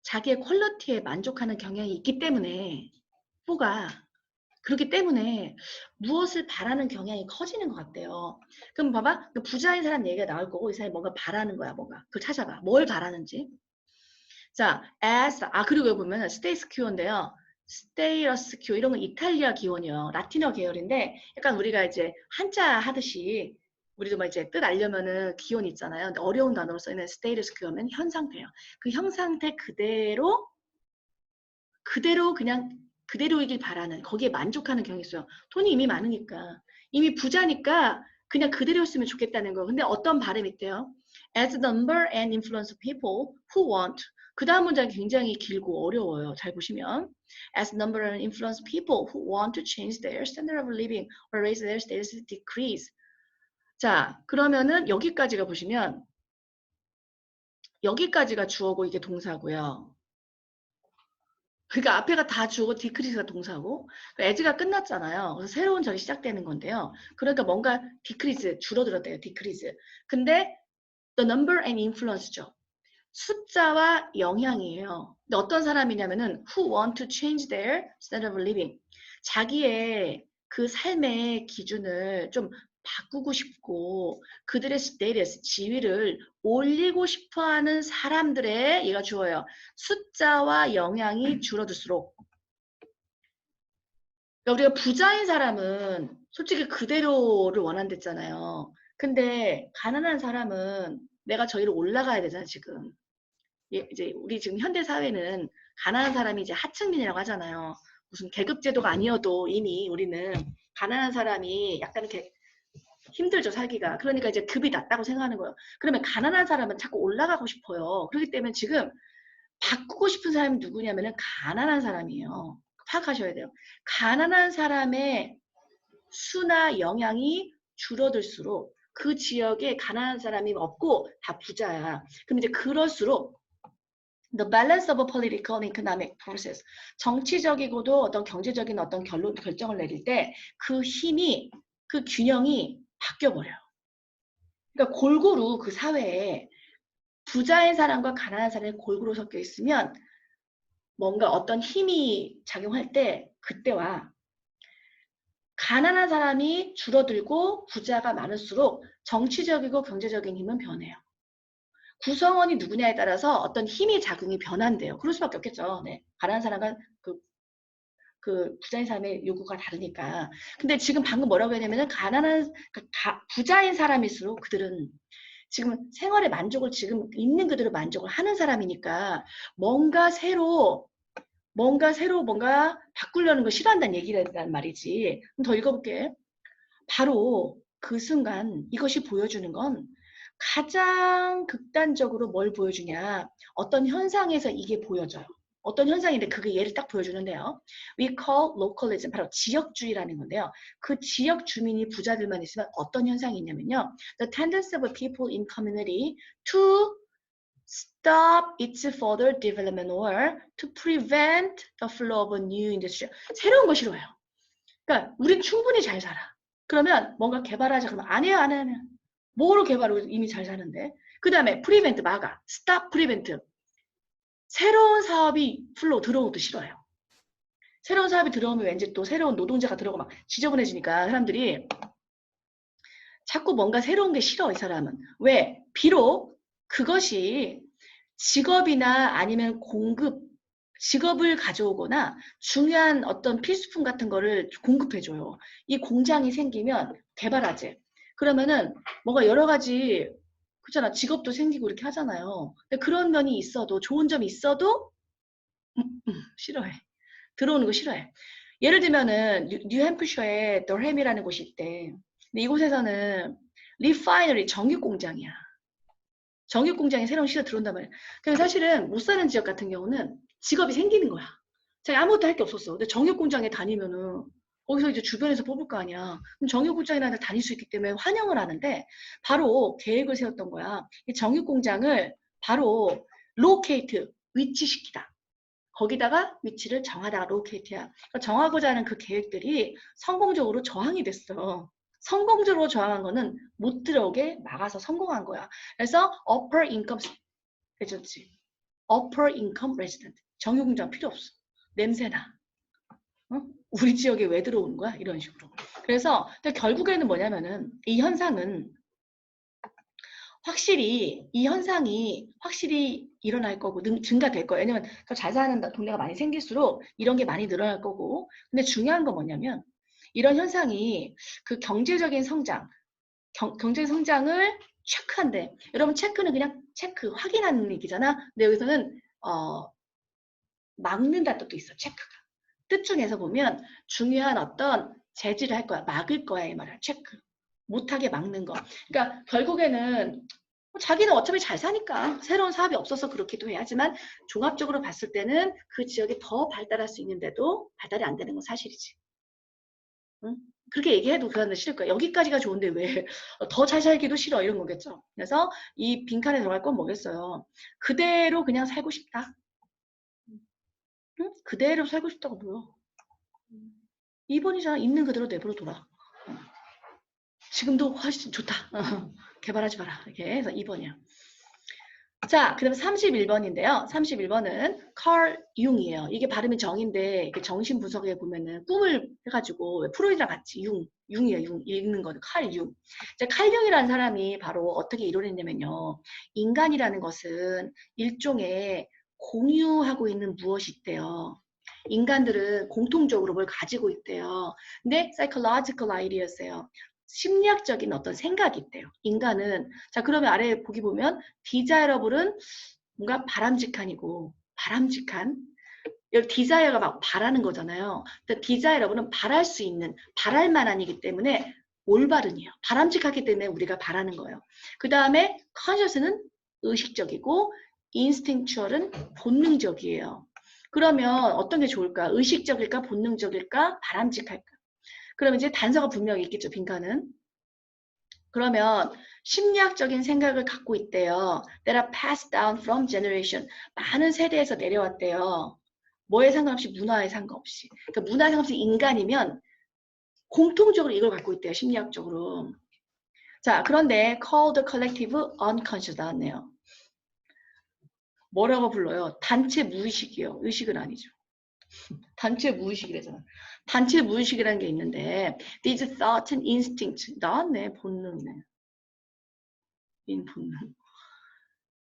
자기의 퀄리티에 만족하는 경향이 있기 때문에 뭐가 그렇기 때문에 무엇을 바라는 경향이 커지는 것 같대요. 그럼 봐봐. 그 부자인 사람 얘기가 나올 거고 이 사람이 뭔가 바라는 거야. 뭔가. 그걸 찾아봐. 뭘 바라는지. 자, 그리고 여기 보면 스테이스 큐어인데요. 스테이러스 큐어 이런 건 이탈리아 기원이에요. 라틴어 계열인데 약간 우리가 이제 한자 하듯이 우리도 막 이제 뜻 알려면은 기원 있잖아요. 근데 어려운 단어로 써있는 스테이러스 큐어면 현 상태예요. 그 현 상태 그대로 그냥 그대로이길 바라는 거기에 만족하는 경향이 있어요. 돈이 이미 많으니까 이미 부자니까 그냥 그대로였으면 좋겠다는 거. 근데 어떤 바람이 있대요? As the number and influence of people who want 그 다음 문장이 굉장히 길고 어려워요. 잘 보시면 As the number and influence of people who want to change their standard of living or raise their status decrease. 자, 그러면은 여기까지가 보시면 여기까지가 주어고 이게 동사고요. 그러니까 앞에가 다 주어고 디크리스가 동사고 as가 끝났잖아요. 그래서 새로운 절이 시작되는 건데요. 그러니까 뭔가 디크리스 줄어들었대요. 디크리스. 근데 the number and influence죠. 숫자와 영향이에요. 근데 어떤 사람이냐면은 who want to change their standard of living. 자기의 그 삶의 기준을 좀 바꾸고 싶고 그들의 status, 지위를 올리고 싶어하는 사람들의 얘가 주어요. 숫자와 영향이 줄어들수록 그러니까 우리가 부자인 사람은 솔직히 그대로를 원한댔잖아요. 근데 가난한 사람은 내가 저기로 올라가야 되잖아 지금. 이제 우리 지금 현대 사회는 가난한 사람이 이제 하층민이라고 하잖아요. 무슨 계급제도가 아니어도 이미 우리는 가난한 사람이 약간 이렇게 힘들죠 살기가. 그러니까 이제 급이 낮다고 생각하는 거예요. 그러면 가난한 사람은 자꾸 올라가고 싶어요. 그렇기 때문에 지금 바꾸고 싶은 사람이 누구냐면은 가난한 사람이에요. 파악하셔야 돼요. 가난한 사람의 수나 영향이 줄어들수록 그 지역에 가난한 사람이 없고 다 부자야. 그럼 이제 그럴수록 the balance of a political and economic process. 정치적이고도 어떤 경제적인 어떤 결정을 내릴 때 그 힘이, 그 균형이 바뀌어버려요. 그러니까 골고루 그 사회에 부자인 사람과 가난한 사람이 골고루 섞여 있으면 뭔가 어떤 힘이 작용할 때 그때와 가난한 사람이 줄어들고 부자가 많을수록 정치적이고 경제적인 힘은 변해요. 구성원이 누구냐에 따라서 어떤 힘의 작용이 변한대요. 그럴 수밖에 없겠죠. 네. 가난한 사람과 그 부자인 사람의 요구가 다르니까. 근데 지금 방금 뭐라고 했냐면은 부자인 사람일수록 그들은 지금 생활의 만족을 지금 있는 그대로 만족을 하는 사람이니까 뭔가 바꾸려는 걸 싫어한다는 얘기란 말이지. 그럼 더 읽어볼게. 바로 그 순간 이것이 보여주는 건 가장 극단적으로 뭘 보여주냐. 어떤 현상에서 이게 보여져요. 어떤 현상인데 그게 예를 딱 보여주는데요. We call localism, 바로 지역주의라는 건데요. 그 지역 주민이 부자들만 있으면 어떤 현상이 있냐면요. The tendency of people in community to stop its further development or to prevent the flow of a new industry. 새로운 거 싫어해요. 그러니까 우린 충분히 잘 살아. 그러면 뭔가 개발하자 그러면 안 해요, 안 해요, 안 해요. 뭐로 개발하고 이미 잘 사는데. 그 다음에 prevent 막아. stop prevent. 새로운 사업이 플로우 들어오는 것도 싫어해요. 새로운 사업이 들어오면 왠지 또 새로운 노동자가 들어오고 막 지저분해지니까 사람들이 자꾸 뭔가 새로운 게 싫어, 이 사람은. 왜? 비록 그것이 직업이나 아니면 직업을 가져오거나 중요한 어떤 필수품 같은 거를 공급해줘요. 이 공장이 생기면 개발하지. 그러면은 뭔가 여러 가지, 그렇잖아. 직업도 생기고 이렇게 하잖아요. 근데 그런 면이 있어도, 좋은 점이 있어도, 싫어해. 들어오는 거 싫어해. 예를 들면은, 뉴햄프셔에 더햄이라는 곳이 있대. 근데 이곳에서는 리파이너리 정육공장이야. 정육공장에 새로운 시가 들어온단 말이야. 그래서 사실은 못 사는 지역 같은 경우는 직업이 생기는 거야. 자기 아무것도 할 게 없었어. 근데 정육공장에 다니면은 거기서 이제 주변에서 뽑을 거 아니야. 그럼 정육공장이라는 데 다닐 수 있기 때문에 환영을 하는데 바로 계획을 세웠던 거야. 이 정육공장을 바로 로케이트, 위치시키다. 거기다가 위치를 정하다가 로케이트야. 그러니까 정하고자 하는 그 계획들이 성공적으로 저항이 됐어. 성공적으로 저항한 거는 못 들어오게 막아서 성공한 거야. 그래서 upper income resident, upper income resident. 정유공장 필요 없어. 냄새나. 어? 우리 지역에 왜 들어오는 거야? 이런 식으로. 그래서 결국에는 뭐냐면은 이 현상은 이 현상이 확실히 일어날 거고 증가될 거예요. 왜냐면 더 잘 사는 동네가 많이 생길수록 이런 게 많이 늘어날 거고. 근데 중요한 건 뭐냐면 이런 현상이 그 경제적인 성장, 경제 성장을 체크한대. 여러분 체크는 그냥 체크, 확인하는 얘기잖아. 근데 여기서는 막는다 뜻도 있어. 체크가. 뜻 중에서 보면 중요한 어떤 제지를 할 거야. 막을 거야 이 말이야. 체크. 못하게 막는 거. 그러니까 결국에는 자기는 어차피 잘 사니까 새로운 사업이 없어서 그렇기도 해. 하지만 종합적으로 봤을 때는 그 지역이 더 발달할 수 있는데도 발달이 안 되는 건 사실이지. 응? 그렇게 얘기해도 그 사람들 싫을 거야. 여기까지가 좋은데 왜 더 잘 살기도 싫어 이런 거겠죠. 그래서 이 빈칸에 들어갈 건 뭐겠어요. 그대로 그냥 살고 싶다. 응? 그대로 살고 싶다고 뭐야. 2번이잖아. 있는 그대로 내버려 둬라. 지금도 훨씬 좋다. 개발하지 마라. 이렇게 해서 2번이야. 자, 그 다음에 31번인데요. 31번은 칼 융이에요. 이게 발음이 정인데 이렇게 정신 분석에 보면은 꿈을 해가지고 프로이드랑 같이 융이에요. 융 읽는 거는 칼 융. 칼 융이라는 사람이 바로 어떻게 이뤄냈냐면요. 인간이라는 것은 일종의 공유하고 있는 무엇이 있대요. 인간들은 공통적으로 뭘 가지고 있대요. 근데 psychological ideas예요. 심리학적인 어떤 생각이 있대요. 인간은 자 그러면 아래 보기 보면 디자이러블은 뭔가 바람직한이고 바람직한 여기 디자이어가 막 바라는 거잖아요. 근데 디자이러블은 바랄 수 있는 바랄 만한이기 때문에 올바른이에요. 바람직하기 때문에 우리가 바라는 거예요. 그 다음에 conscious는 의식적이고 instinctual은 본능적이에요. 그러면 어떤 게 좋을까? 의식적일까? 본능적일까? 바람직할까? 그럼 이제 단서가 분명히 있겠죠, 빈칸은. 그러면 심리학적인 생각을 갖고 있대요. That are passed down from generation. 많은 세대에서 내려왔대요. 뭐에 상관없이 문화에 상관없이. 그러니까 문화에 상관없이 인간이면 공통적으로 이걸 갖고 있대요, 심리학적으로. 자, 그런데 called collective unconscious 나왔네요. 뭐라고 불러요? 단체 무의식이요. 의식은 아니죠. 단체 무의식이래잖아. 단체 무의식이라는 게 있는데 these thoughts and instincts 나왔네. 본능이네. 본능.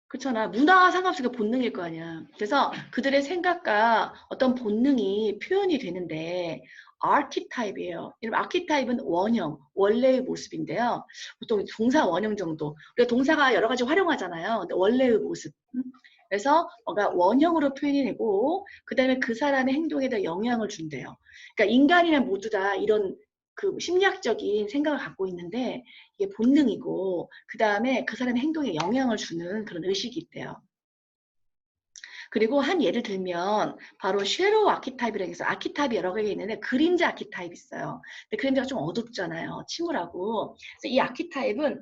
그렇잖아. 문화와 상관없이 그 본능일 거 아니야. 그래서 그들의 생각과 어떤 본능이 표현이 되는데 아키타입이에요. 여러분 아키타입은 원형, 원래의 모습인데요. 보통 동사 원형 정도. 우리가 동사가 여러 가지 활용하잖아요. 근데 원래의 모습. 그래서 뭔가 원형으로 표현이 되고 그 다음에 그 사람의 행동에 대해 영향을 준대요. 그러니까 인간이란 모두 다 이런 그 심리학적인 생각을 갖고 있는데 이게 본능이고 그 다음에 그 사람의 행동에 영향을 주는 그런 의식이 있대요. 그리고 한 예를 들면 바로 쉐로우 아키타입이라고 해서 아키타입이 여러 개가 있는데 그림자 아키타입이 있어요. 근데 그림자가 좀 어둡잖아요. 침울하고. 그래서 이 아키타입은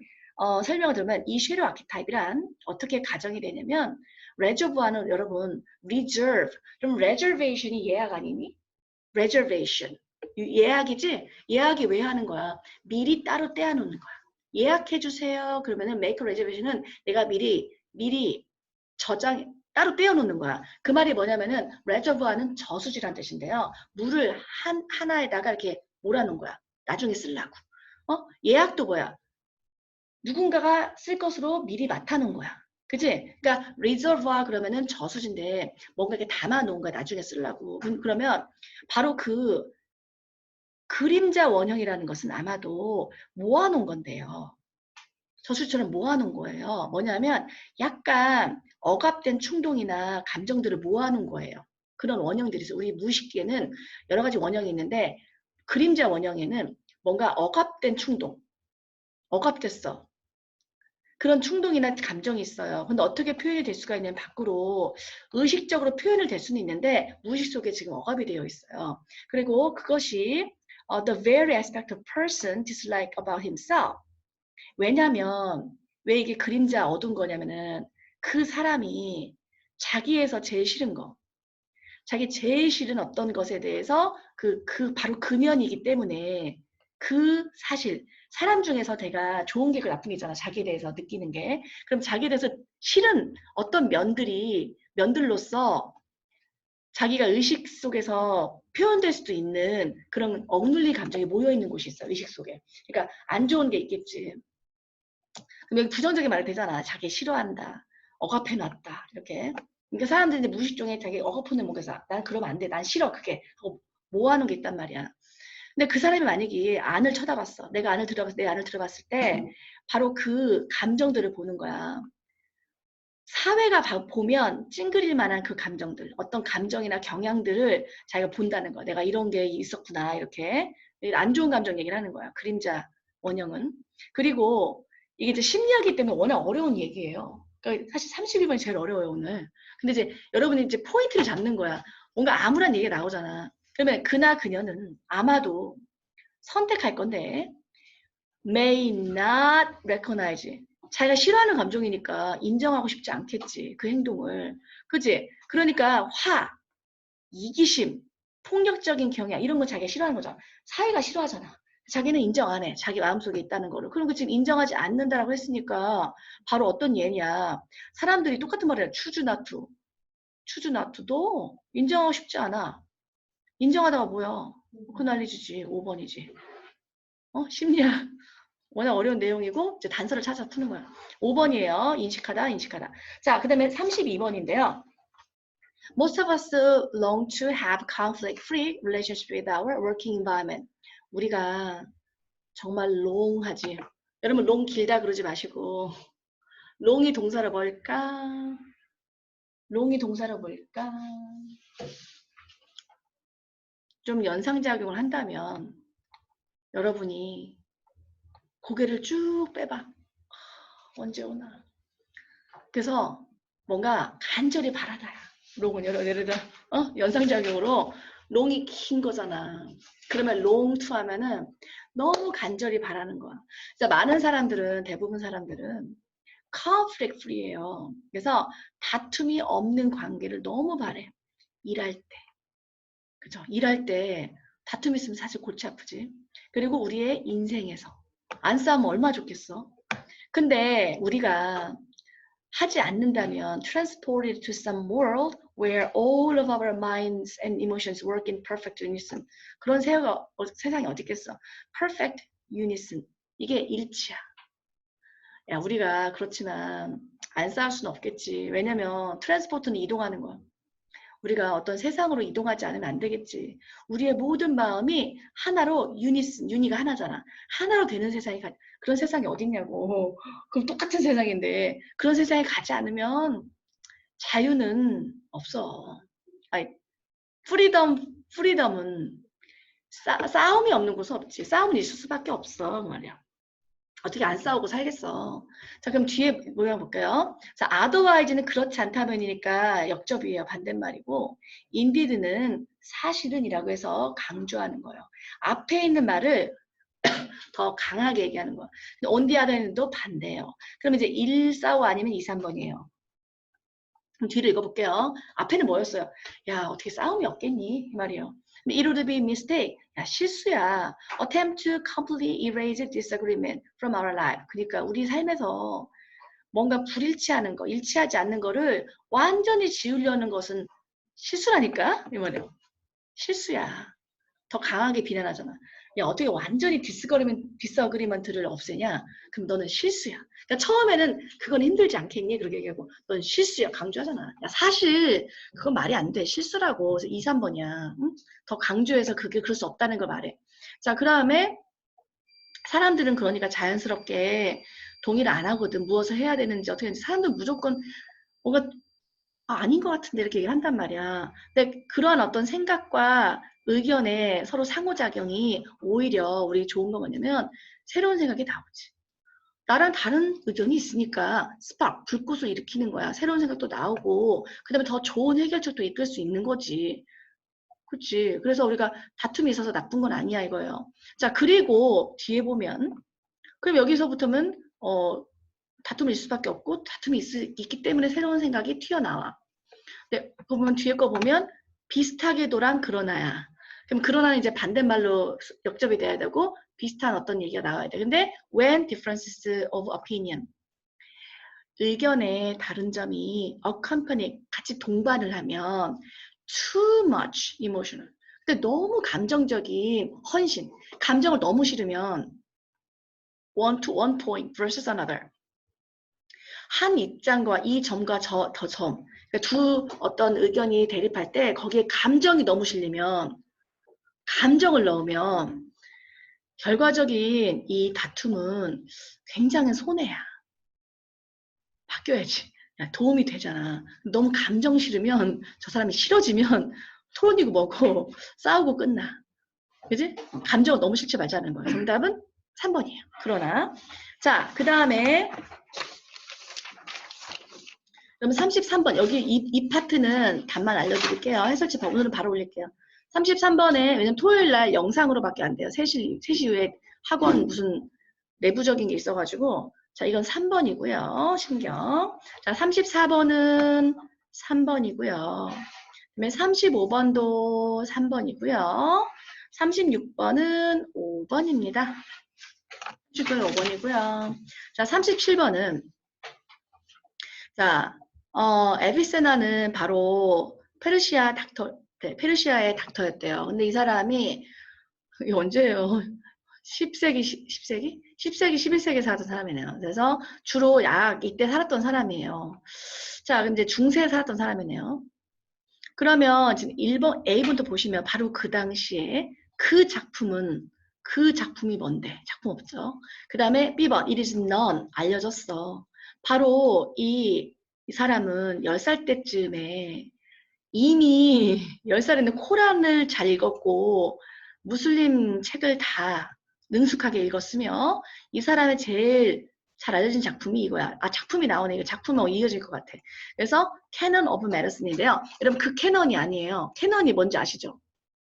설명을 들으면 이 섀도우 아키타입이란 어떻게 가정이 되냐면 reservoir는 여러분 reserve, 그럼 reservation이 예약 아니니? reservation. 예약이지? 예약이 왜 하는 거야? 미리 따로 떼어놓는 거야. 예약해 주세요. 그러면은 make a reservation은 내가 미리 따로 떼어놓는 거야. 그 말이 뭐냐면은 reservoir는 저수지란 뜻인데요. 물을 하나에다가 이렇게 몰아놓은 거야. 나중에 쓰려고. 예약도 뭐야? 누군가가 쓸 것으로 미리 맡아놓은 거야. 그치? 그러니까 reservoir 그러면은 저수지인데 뭔가 이렇게 담아놓은 거야. 나중에 쓰려고. 그러면 바로 그 그림자 원형이라는 것은 아마도 모아놓은 건데요. 저수지처럼 모아놓은 거예요. 뭐냐면 약간 억압된 충동이나 감정들을 모아놓은 거예요. 그런 원형들이 있어요. 우리 무의식계는 여러 가지 원형이 있는데 그림자 원형에는 뭔가 억압된 충동, 억압됐어. 그런 충동이나 감정이 있어요. 근데 어떻게 표현이 될 수가 있냐면 밖으로 의식적으로 표현을 될 수는 있는데 무의식 속에 지금 억압이 되어 있어요. 그리고 그것이 the very aspect of person dislike about himself. 왜냐면 왜 이게 그림자 어두운 거냐면은 그 사람이 자기에서 제일 싫은 거, 자기 제일 싫은 어떤 것에 대해서 바로 근면이기 때문에 그 사실, 사람 중에서 내가 좋은 게 있고 나쁜 게 있잖아. 자기에 대해서 느끼는 게. 그럼 자기에 대해서 싫은 어떤 면들로서 자기가 의식 속에서 표현될 수도 있는 그런 억눌린 감정이 모여있는 곳이 있어. 의식 속에. 그러니까 안 좋은 게 있겠지. 그럼 여기 부정적인 말이 되잖아. 자기 싫어한다. 억압해놨다. 이렇게. 그러니까 사람들이 이제 무의식중에 자기 억압하는 뭔가 있어. 난 그러면 안 돼. 난 싫어. 그게. 하고 뭐 하는 게 있단 말이야. 근데 그 사람이 만약에 안을 쳐다봤어. 내 안을 들어봤을 때 바로 그 감정들을 보는 거야. 사회가 보면 찡그릴 만한 그 감정들, 어떤 감정이나 경향들을 자기가 본다는 거야. 내가 이런 게 있었구나. 이렇게. 안 좋은 감정 얘기를 하는 거야. 그림자 원형은. 그리고 이게 이제 심리학이기 때문에 워낙 어려운 얘기예요. 그러니까 사실 32번이 제일 어려워요, 오늘. 근데 이제 여러분이 이제 포인트를 잡는 거야. 뭔가 암울한 얘기가 나오잖아. 그러면 그나 그녀는 아마도 선택할 건데 may not recognize. 자기가 싫어하는 감정이니까 인정하고 싶지 않겠지. 그 행동을. 그지? 그러니까 이기심, 폭력적인 경향 이런 거 자기가 싫어하는 거잖아. 사회가 싫어하잖아. 자기는 인정 안 해. 자기 마음속에 있다는 거를. 그럼 그 지금 인정하지 않는다라고 했으니까 바로 어떤 예냐. 사람들이 똑같은 말을 해요. choose not to. choose not to도 인정하고 싶지 않아. 인정하다가 뭐야. 그 난리지지. 5번이지. 심리학. 워낙 어려운 내용이고 이제 단서를 찾아서 푸는 거야. 5번이에요. 인식하다. 자, 그 다음에 32번인데요. Most of us long to have conflict-free relationship with our working environment. 우리가 정말 롱하지. 여러분 롱 길다 그러지 마시고 롱이 동사로 뭘까? 롱이 동사로 뭘까? 좀 연상작용을 한다면 여러분이 고개를 쭉 빼봐. 언제 오나. 그래서 뭔가 간절히 바라다야. 롱은 예를 들어 연상작용으로 롱이 긴 거잖아. 그러면 롱투 하면은 너무 간절히 바라는 거야. 그래서 많은 사람들은 대부분 사람들은 conflict free예요. 그래서 다툼이 없는 관계를 너무 바래. 일할 때. 그죠? 일할 때 다툼 있으면 사실 골치 아프지. 그리고 우리의 인생에서 안 싸우면 얼마나 좋겠어. 근데 우리가 하지 않는다면 transported to some world where all of our minds and emotions work in perfect unison. 그런 세상이 어디 있겠어. perfect unison. 이게 일치야. 야, 우리가 그렇지만 안 싸울 수는 없겠지. 왜냐면 트랜스포트는 이동하는 거야. 우리가 어떤 세상으로 이동하지 않으면 안 되겠지. 우리의 모든 마음이 하나로 유니가 하나잖아. 하나로 되는 그런 세상이 어딨냐고. 그럼 똑같은 세상인데 그런 세상에 가지 않으면 자유는 없어. 아니, 프리덤은 싸움이 없는 곳은 없지. 싸움은 있을 수밖에 없어. 그 말이야. 어떻게 안 싸우고 살겠어. 자, 그럼 뒤에 모양 볼까요? 자, otherwise는 그렇지 않다면이니까 역접이에요. 반대말이고, indeed는 사실은이라고 해서 강조하는 거예요. 앞에 있는 말을 더 강하게 얘기하는 거야. 근데 on the other hand도 반대예요. 그럼 이제 1, 4, 5 아니면 2, 3번이에요. 그럼 뒤로 읽어볼게요. 앞에는 뭐였어요? 야, 어떻게 싸움이 없겠니? 이 말이에요. It would be a mistake. 야, 실수야. Attempt to completely erase disagreement from our life. 그러니까 우리 삶에서 뭔가 불일치하는 거, 일치하지 않는 거를 완전히 지우려는 것은 실수라니까? 이 말이에요. 실수야. 더 강하게 비난하잖아. 야, 어떻게 완전히 디스어그리먼트를 없애냐? 그럼 너는 실수야. 그러니까 처음에는 그건 힘들지 않겠니? 그렇게 얘기하고 넌 실수야. 강조하잖아. 야, 사실 그건 말이 안 돼. 실수라고. 그래서 2, 3번이야. 응? 더 강조해서 그게 그럴 수 없다는 걸 말해. 자, 그 다음에 사람들은 그러니까 자연스럽게 동의를 안 하거든. 무엇을 해야 되는지 어떻게 하는지. 사람들은 무조건 뭔가 아닌 것 같은데 이렇게 얘기를 한단 말이야. 근데 그런 어떤 생각과 의견의 서로 상호작용이 오히려 우리 좋은 건 뭐냐면 새로운 생각이 나오지. 나랑 다른 의견이 있으니까 스파크, 불꽃을 일으키는 거야. 새로운 생각도 나오고 그 다음에 더 좋은 해결책도 이끌 수 있는 거지. 그치? 그래서 우리가 다툼이 있어서 나쁜 건 아니야 이거예요. 자, 그리고 뒤에 보면 그럼 여기서부터는 다툼이 있을 수밖에 없고 다툼이 있기 때문에 새로운 생각이 튀어나와. 네, 보면 뒤에 거 보면 비슷하게도랑 그러나야. 그럼 그러나는 이제 반대말로 역접이 돼야 되고 비슷한 어떤 얘기가 나와야 돼. 근데 when differences of opinion 의견의 다른 점이 accompany 같이 동반을 하면 too much emotional. 근데 너무 감정적인 헌신, 감정을 너무 싫으면 one to one point versus another. 한 입장과 이 점과 저 점. 그러니까 두 어떤 의견이 대립할 때 거기에 감정이 너무 실리면 감정을 넣으면 결과적인 이 다툼은 굉장히 손해야. 바뀌어야지. 야, 도움이 되잖아. 너무 감정 싫으면 저 사람이 싫어지면 토론이고 뭐고 싸우고 끝나. 그지? 감정을 너무 싫지 말자는 거야. 정답은 3번이에요. 그러나 자, 그 다음에 그러면 33번 여기 이 파트는 답만 알려드릴게요. 해설지 오늘은 바로 올릴게요. 33번에 왜냐면 토요일 날 영상으로밖에 안 돼요. 3시 이후에 학원 무슨 내부적인 게 있어가지고 자 이건 3번이고요. 신경. 자 34번은 3번이고요. 그다음에 35번도 3번이고요. 36번은 5번입니다. 36번은 5번이고요. 자 37번은 자 에비세나는 바로 페르시아 닥터, 네, 페르시아의 닥터였대요. 근데 이 사람이 이게 언제예요? 10세기, 10세기? 10세기, 11세기에 살았던 사람이네요. 그래서 주로 이때 살았던 사람이에요. 자, 그럼 이제 중세에 살았던 사람이네요. 그러면 지금 1번, A분도 보시면 바로 그 당시에 그 작품이 뭔데? 작품 없죠. 그 다음에 B번, it is known, 알려졌어. 바로 이 사람은 10살 때쯤에 이미 10살에는 코란을 잘 읽었고 무슬림 책을 다 능숙하게 읽었으며 이 사람의 제일 잘 알려진 작품이 이거야. 아 작품이 나오네. 이거 작품하고 이어질 것 같아. 그래서 캐넌 오브 메디슨인데요. 여러분 그 캐넌이 아니에요. 캐넌이 뭔지 아시죠?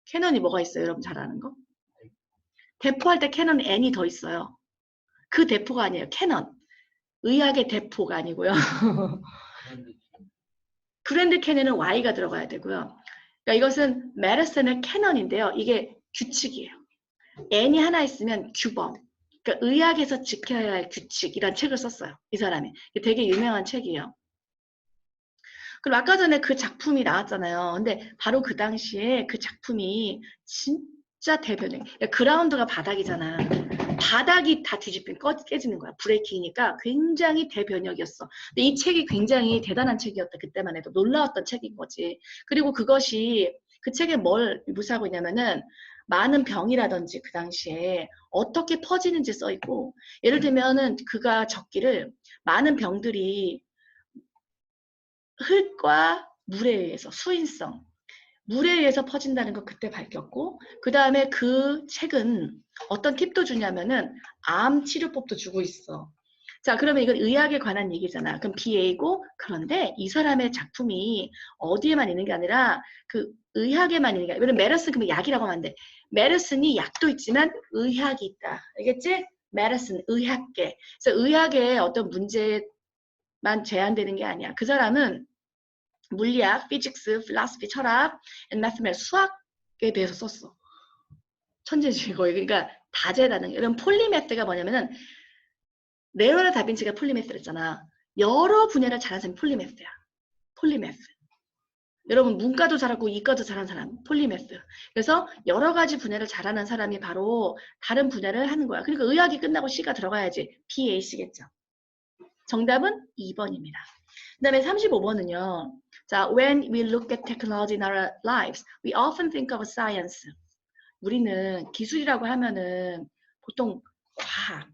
캐넌이 뭐가 있어요? 여러분 잘 아는 거? 대포할 때 캐넌 N이 더 있어요. 그 대포가 아니에요. 캐넌. 의학의 대포가 아니고요. 그랜드 캐년은 Y가 들어가야 되고요. 그러니까 이것은 메르센의 캐넌인데요. 이게 규칙이에요. N이 하나 있으면 규범. 그러니까 의학에서 지켜야 할 규칙이란 책을 썼어요. 이 사람이. 이게 되게 유명한 책이에요. 그럼 아까 전에 그 작품이 나왔잖아요. 근데 바로 그 당시에 그 작품이 진짜 대변해. 그러니까 그라운드가 바닥이잖아. 바닥이 다 뒤집힌 깨지는 거야. 브레이킹이니까 굉장히 대변혁이었어. 근데 이 책이 굉장히 대단한 책이었다. 그때만 해도 놀라웠던 책인 거지. 그리고 그것이 그 책에 뭘 묘사하고 있냐면은 많은 병이라든지 그 당시에 어떻게 퍼지는지 써 있고 예를 들면은 그가 적기를 많은 병들이 흙과 물에 의해서 수인성 물에 의해서 퍼진다는 거 그때 밝혔고 그 다음에 그 책은 어떤 팁도 주냐면은 암 치료법도 주고 있어. 자 그러면 이건 의학에 관한 얘기잖아. 그럼 BA고 그런데 이 사람의 작품이 어디에만 있는 게 아니라 그 의학에만 있는 게 아니라, 메르슨 그러면 약이라고 하면 안 돼. 메르슨이 약도 있지만 의학이 있다. 알겠지? 메르슨, 의학계. 그래서 의학에 어떤 문제만 제한되는 게 아니야. 그 사람은 물리학, 피직스, 필라스피, 철학, mathematics, 수학에 대해서 썼어. 천재지 거의. 그러니까 다재다능. 이런 폴리매스가 뭐냐면은 레오나르도 다빈치가 폴리매스를 했잖아. 여러 분야를 잘하는 사람이 폴리매스야. 폴리매스. 여러분 문과도 잘하고 이과도 잘하는 사람 폴리매스. 그래서 여러 가지 분야를 잘하는 사람이 바로 다른 분야를 하는 거야. 그러니까 의학이 끝나고 C가 들어가야지. PAC겠죠. 정답은 2번입니다. 그 다음에 35번은요. 자, when we look at technology in our lives, we often think of science. 우리는 기술이라고 하면은 보통 과학,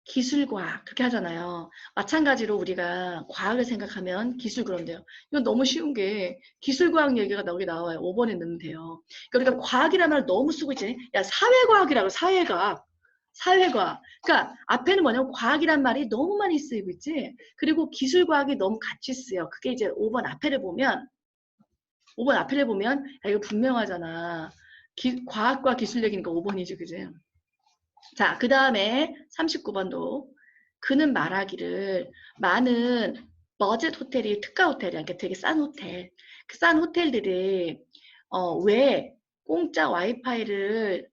기술과학 그렇게 하잖아요. 마찬가지로 우리가 과학을 생각하면 기술 그런데요. 이건 너무 쉬운 게 기술과학 얘기가 여기 나와요. 5번에 넣으면 돼요. 그러니까 우리가 과학이라는 말을 너무 쓰고 있지. 야, 사회과학이라고 사회과학. 사회과학. 그러니까 앞에는 뭐냐면 과학이란 말이 너무 많이 쓰이고 있지. 그리고 기술과학이 너무 같이 쓰여. 그게 이제 5번 앞에를 보면 야, 이거 분명하잖아. 과학과 기술 얘기니까 5번이지, 그지? 자, 그 다음에 39번도 그는 말하기를 많은 버젯 호텔이 특가 호텔이야. 그러니까 되게 싼 호텔. 그 싼 호텔들이 왜 공짜 와이파이를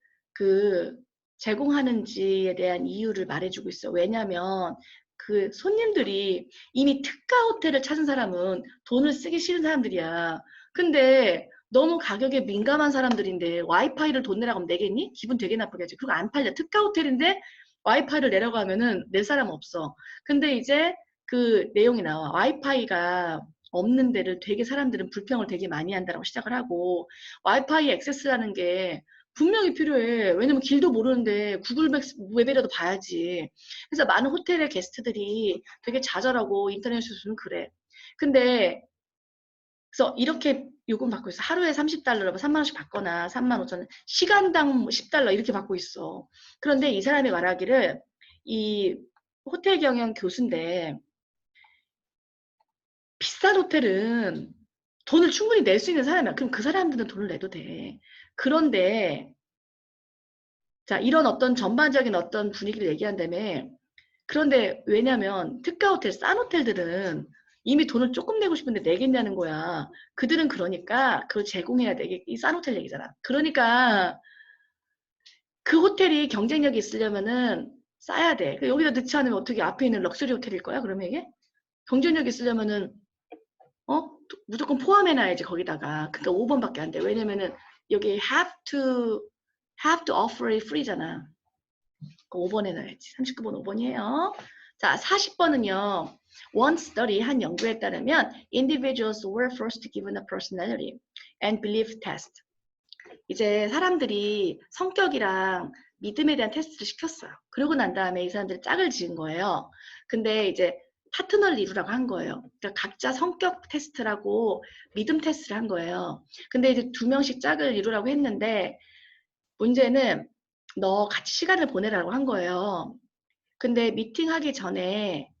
제공하는지에 대한 이유를 말해주고 있어. 왜냐면 그 손님들이 이미 특가 호텔을 찾은 사람은 돈을 쓰기 싫은 사람들이야. 근데 너무 가격에 민감한 사람들인데 와이파이를 돈 내라고 하면 내겠니? 기분 되게 나쁘겠지. 그리고 안 팔려. 특가 호텔인데 와이파이를 내라고 하면은 낼 사람 없어. 근데 이제 그 내용이 나와. 와이파이가 없는 데를 되게 사람들은 불평을 되게 많이 한다라고 시작을 하고 와이파이 액세스라는 게 분명히 필요해. 왜냐면 길도 모르는데 구글 맵이라도 봐야지. 그래서 많은 호텔의 게스트들이 되게 좌절하고 인터넷에서는 그래. 근데 그래서 이렇게 요금 받고 있어. 하루에 30달러로 3만 원씩 받거나 3만 5천 원, 시간당 10달러 이렇게 받고 있어. 그런데 이 사람이 말하기를 이 호텔 경영 교수인데 비싼 호텔은 돈을 충분히 낼 수 있는 사람이야. 그럼 그 사람들은 돈을 내도 돼. 그런데 자, 이런 어떤 전반적인 어떤 분위기를 얘기한다며. 그런데 왜냐면 특가 호텔, 싼 호텔들은 이미 돈을 조금 내고 싶은데 내겠냐는 거야. 그들은 그러니까 그걸 제공해야 돼. 이 싼 호텔 얘기잖아. 그러니까 그 호텔이 경쟁력이 있으려면은 싸야 돼. 여기다 넣지 않으면 어떻게 앞에 있는 럭셔리 호텔일 거야? 그러면 이게 경쟁력이 있으려면은 무조건 포함해놔야지 거기다가. 그러니까 5번밖에 안 돼. 왜냐면은 여기 have to offer it free잖아. 5번에 넣어야지. 39번 5번이에요. 자, 40번은요. One study, 한 연구에 따르면 individuals were first given a personality and belief test. 이제 사람들이 성격이랑 믿음에 대한 테스트를 시켰어요. 그러고 난 다음에 이 사람들이 짝을 지은 거예요. 근데 이제 파트너를 이루라고 한 거예요. 그러니까 각자 성격 테스트라고 믿음 테스트를 한 거예요. 근데 이제 2명씩 짝을 이루라고 했는데 문제는 너 같이 시간을 보내라고 한 거예요. 근데 미팅하기 전에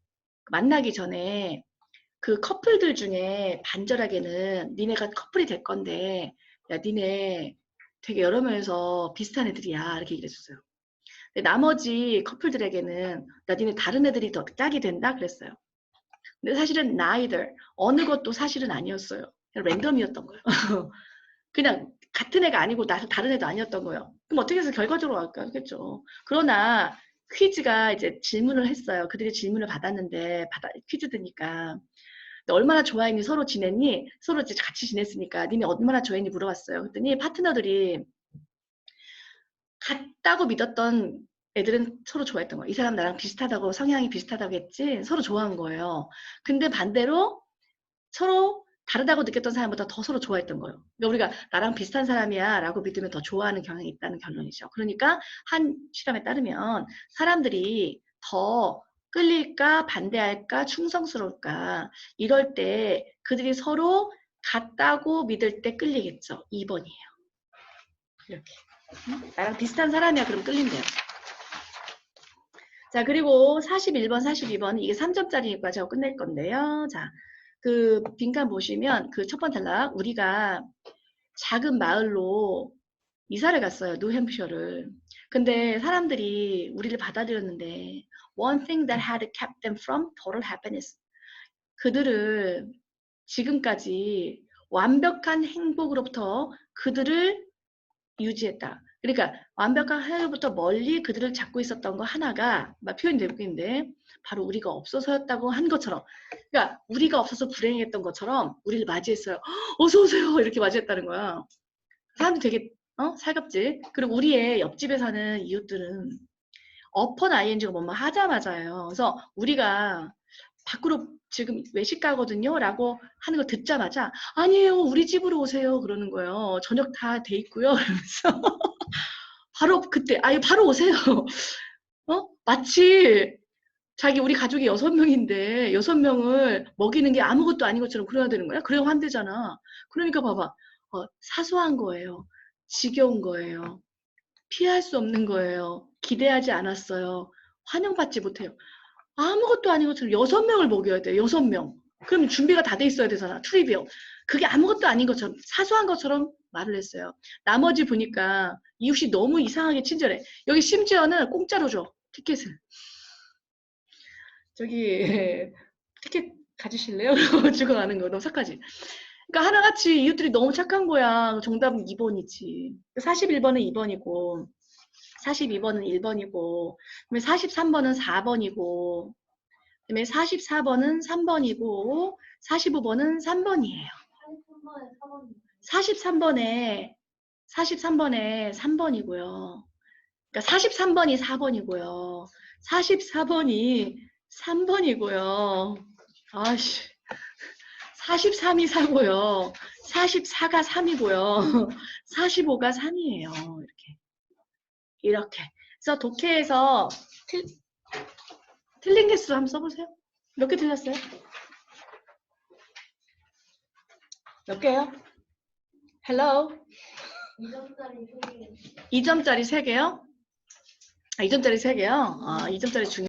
만나기 전에 그 커플들 중에 반절하게는 니네가 커플이 될 건데 야 니네 되게 여러 명에서 비슷한 애들이야 이렇게 얘기를 했었어요. 근데 나머지 커플들에게는 나 니네 다른 애들이 더 짝이 된다 그랬어요. 근데 사실은 neither 어느 것도 사실은 아니었어요. 그냥 랜덤이었던 거예요. 그냥 같은 애가 아니고 다른 애도 아니었던 거예요. 그럼 어떻게 해서 결과적으로 알겠죠. 그러나 퀴즈가 이제 질문을 했어요. 그들이 질문을 받았는데 퀴즈드니까 얼마나 좋아했니? 서로 지냈니? 서로 이제 같이 지냈으니까 니네 얼마나 좋아했니? 물어봤어요. 그랬더니 파트너들이 같다고 믿었던 애들은 서로 좋아했던 거예요. 이 사람 나랑 비슷하다고 성향이 비슷하다고 했지 서로 좋아한 거예요. 근데 반대로 서로 다르다고 느꼈던 사람보다 더 서로 좋아했던 거예요. 그러니까 우리가 나랑 비슷한 사람이야 라고 믿으면 더 좋아하는 경향이 있다는 결론이죠. 그러니까 한 실험에 따르면 사람들이 더 끌릴까 반대할까 충성스러울까 이럴 때 그들이 서로 같다고 믿을 때 끌리겠죠. 2번이에요. 이렇게 나랑 비슷한 사람이야 그럼 끌린대요. 자 그리고 41번 42번 이게 3점짜리니까 제가 끝낼 건데요. 자 그 빈칸 보시면 그 첫 번째 탈락 우리가 작은 마을로 이사를 갔어요. 뉴햄프셔를. 근데 사람들이 우리를 받아들였는데 one thing that had kept them from total happiness. 그들을 지금까지 완벽한 행복으로부터 그들을 유지했다. 그러니까 완벽한 행복으로부터 멀리 그들을 잡고 있었던 거 하나가 막 표현되고 있는데 바로 우리가 없어서였다고 한 것처럼, 그러니까 우리가 없어서 불행했던 것처럼 우리를 맞이했어요. 어서 오세요 이렇게 맞이했다는 거야. 사람들 되게 살갑지. 그리고 우리의 옆집에 사는 이웃들은 upon ing가 뭐뭐 하자마자예요. 그래서 우리가 밖으로 지금 외식 가거든요 라고 하는 거 듣자마자 아니에요 우리 집으로 오세요 그러는 거예요. 저녁 다 돼 있고요. 그러면서 바로 그때 아유 바로 오세요. 마치 자기 우리 가족이 6명인데 6명을 먹이는 게 아무것도 아닌 것처럼 그래야 되는 거야? 그래야 환대잖아. 그러니까 봐봐. 사소한 거예요. 지겨운 거예요. 피할 수 없는 거예요. 기대하지 않았어요. 환영받지 못해요. 아무것도 아닌 것처럼 6명을 먹여야 돼요. 6명. 그럼 준비가 다 돼 있어야 되잖아. 트리비얼. 그게 아무것도 아닌 것처럼 사소한 것처럼 말을 했어요. 나머지 보니까 이웃이 너무 이상하게 친절해. 여기 심지어는 공짜로 줘. 티켓을. 저기 티켓 가지실래요? 주고 가는 거 너무 착하지. 그러니까 하나같이 이웃들이 너무 착한 거야. 정답은 2번이지. 41번은 2번이고 42번은 1번이고 그다음에 43번은 4번이고 그다음에 44번은 3번이고 45번은 3번이에요. 83번에 4번이 43번에 3번이고요. 그러니까 43번이 4번이고요. 44번이 3번이고요. 아씨. 43이 4고요. 44가 3이고요. 45가 3이에요. 이렇게. 그래서 독해에서 틀린 개수 한번 써보세요. 몇 개 틀렸어요? 몇 개요? Hello? 2점짜리 3개 2점짜리 3개요? 2점짜리 3개요? 2점짜리 중요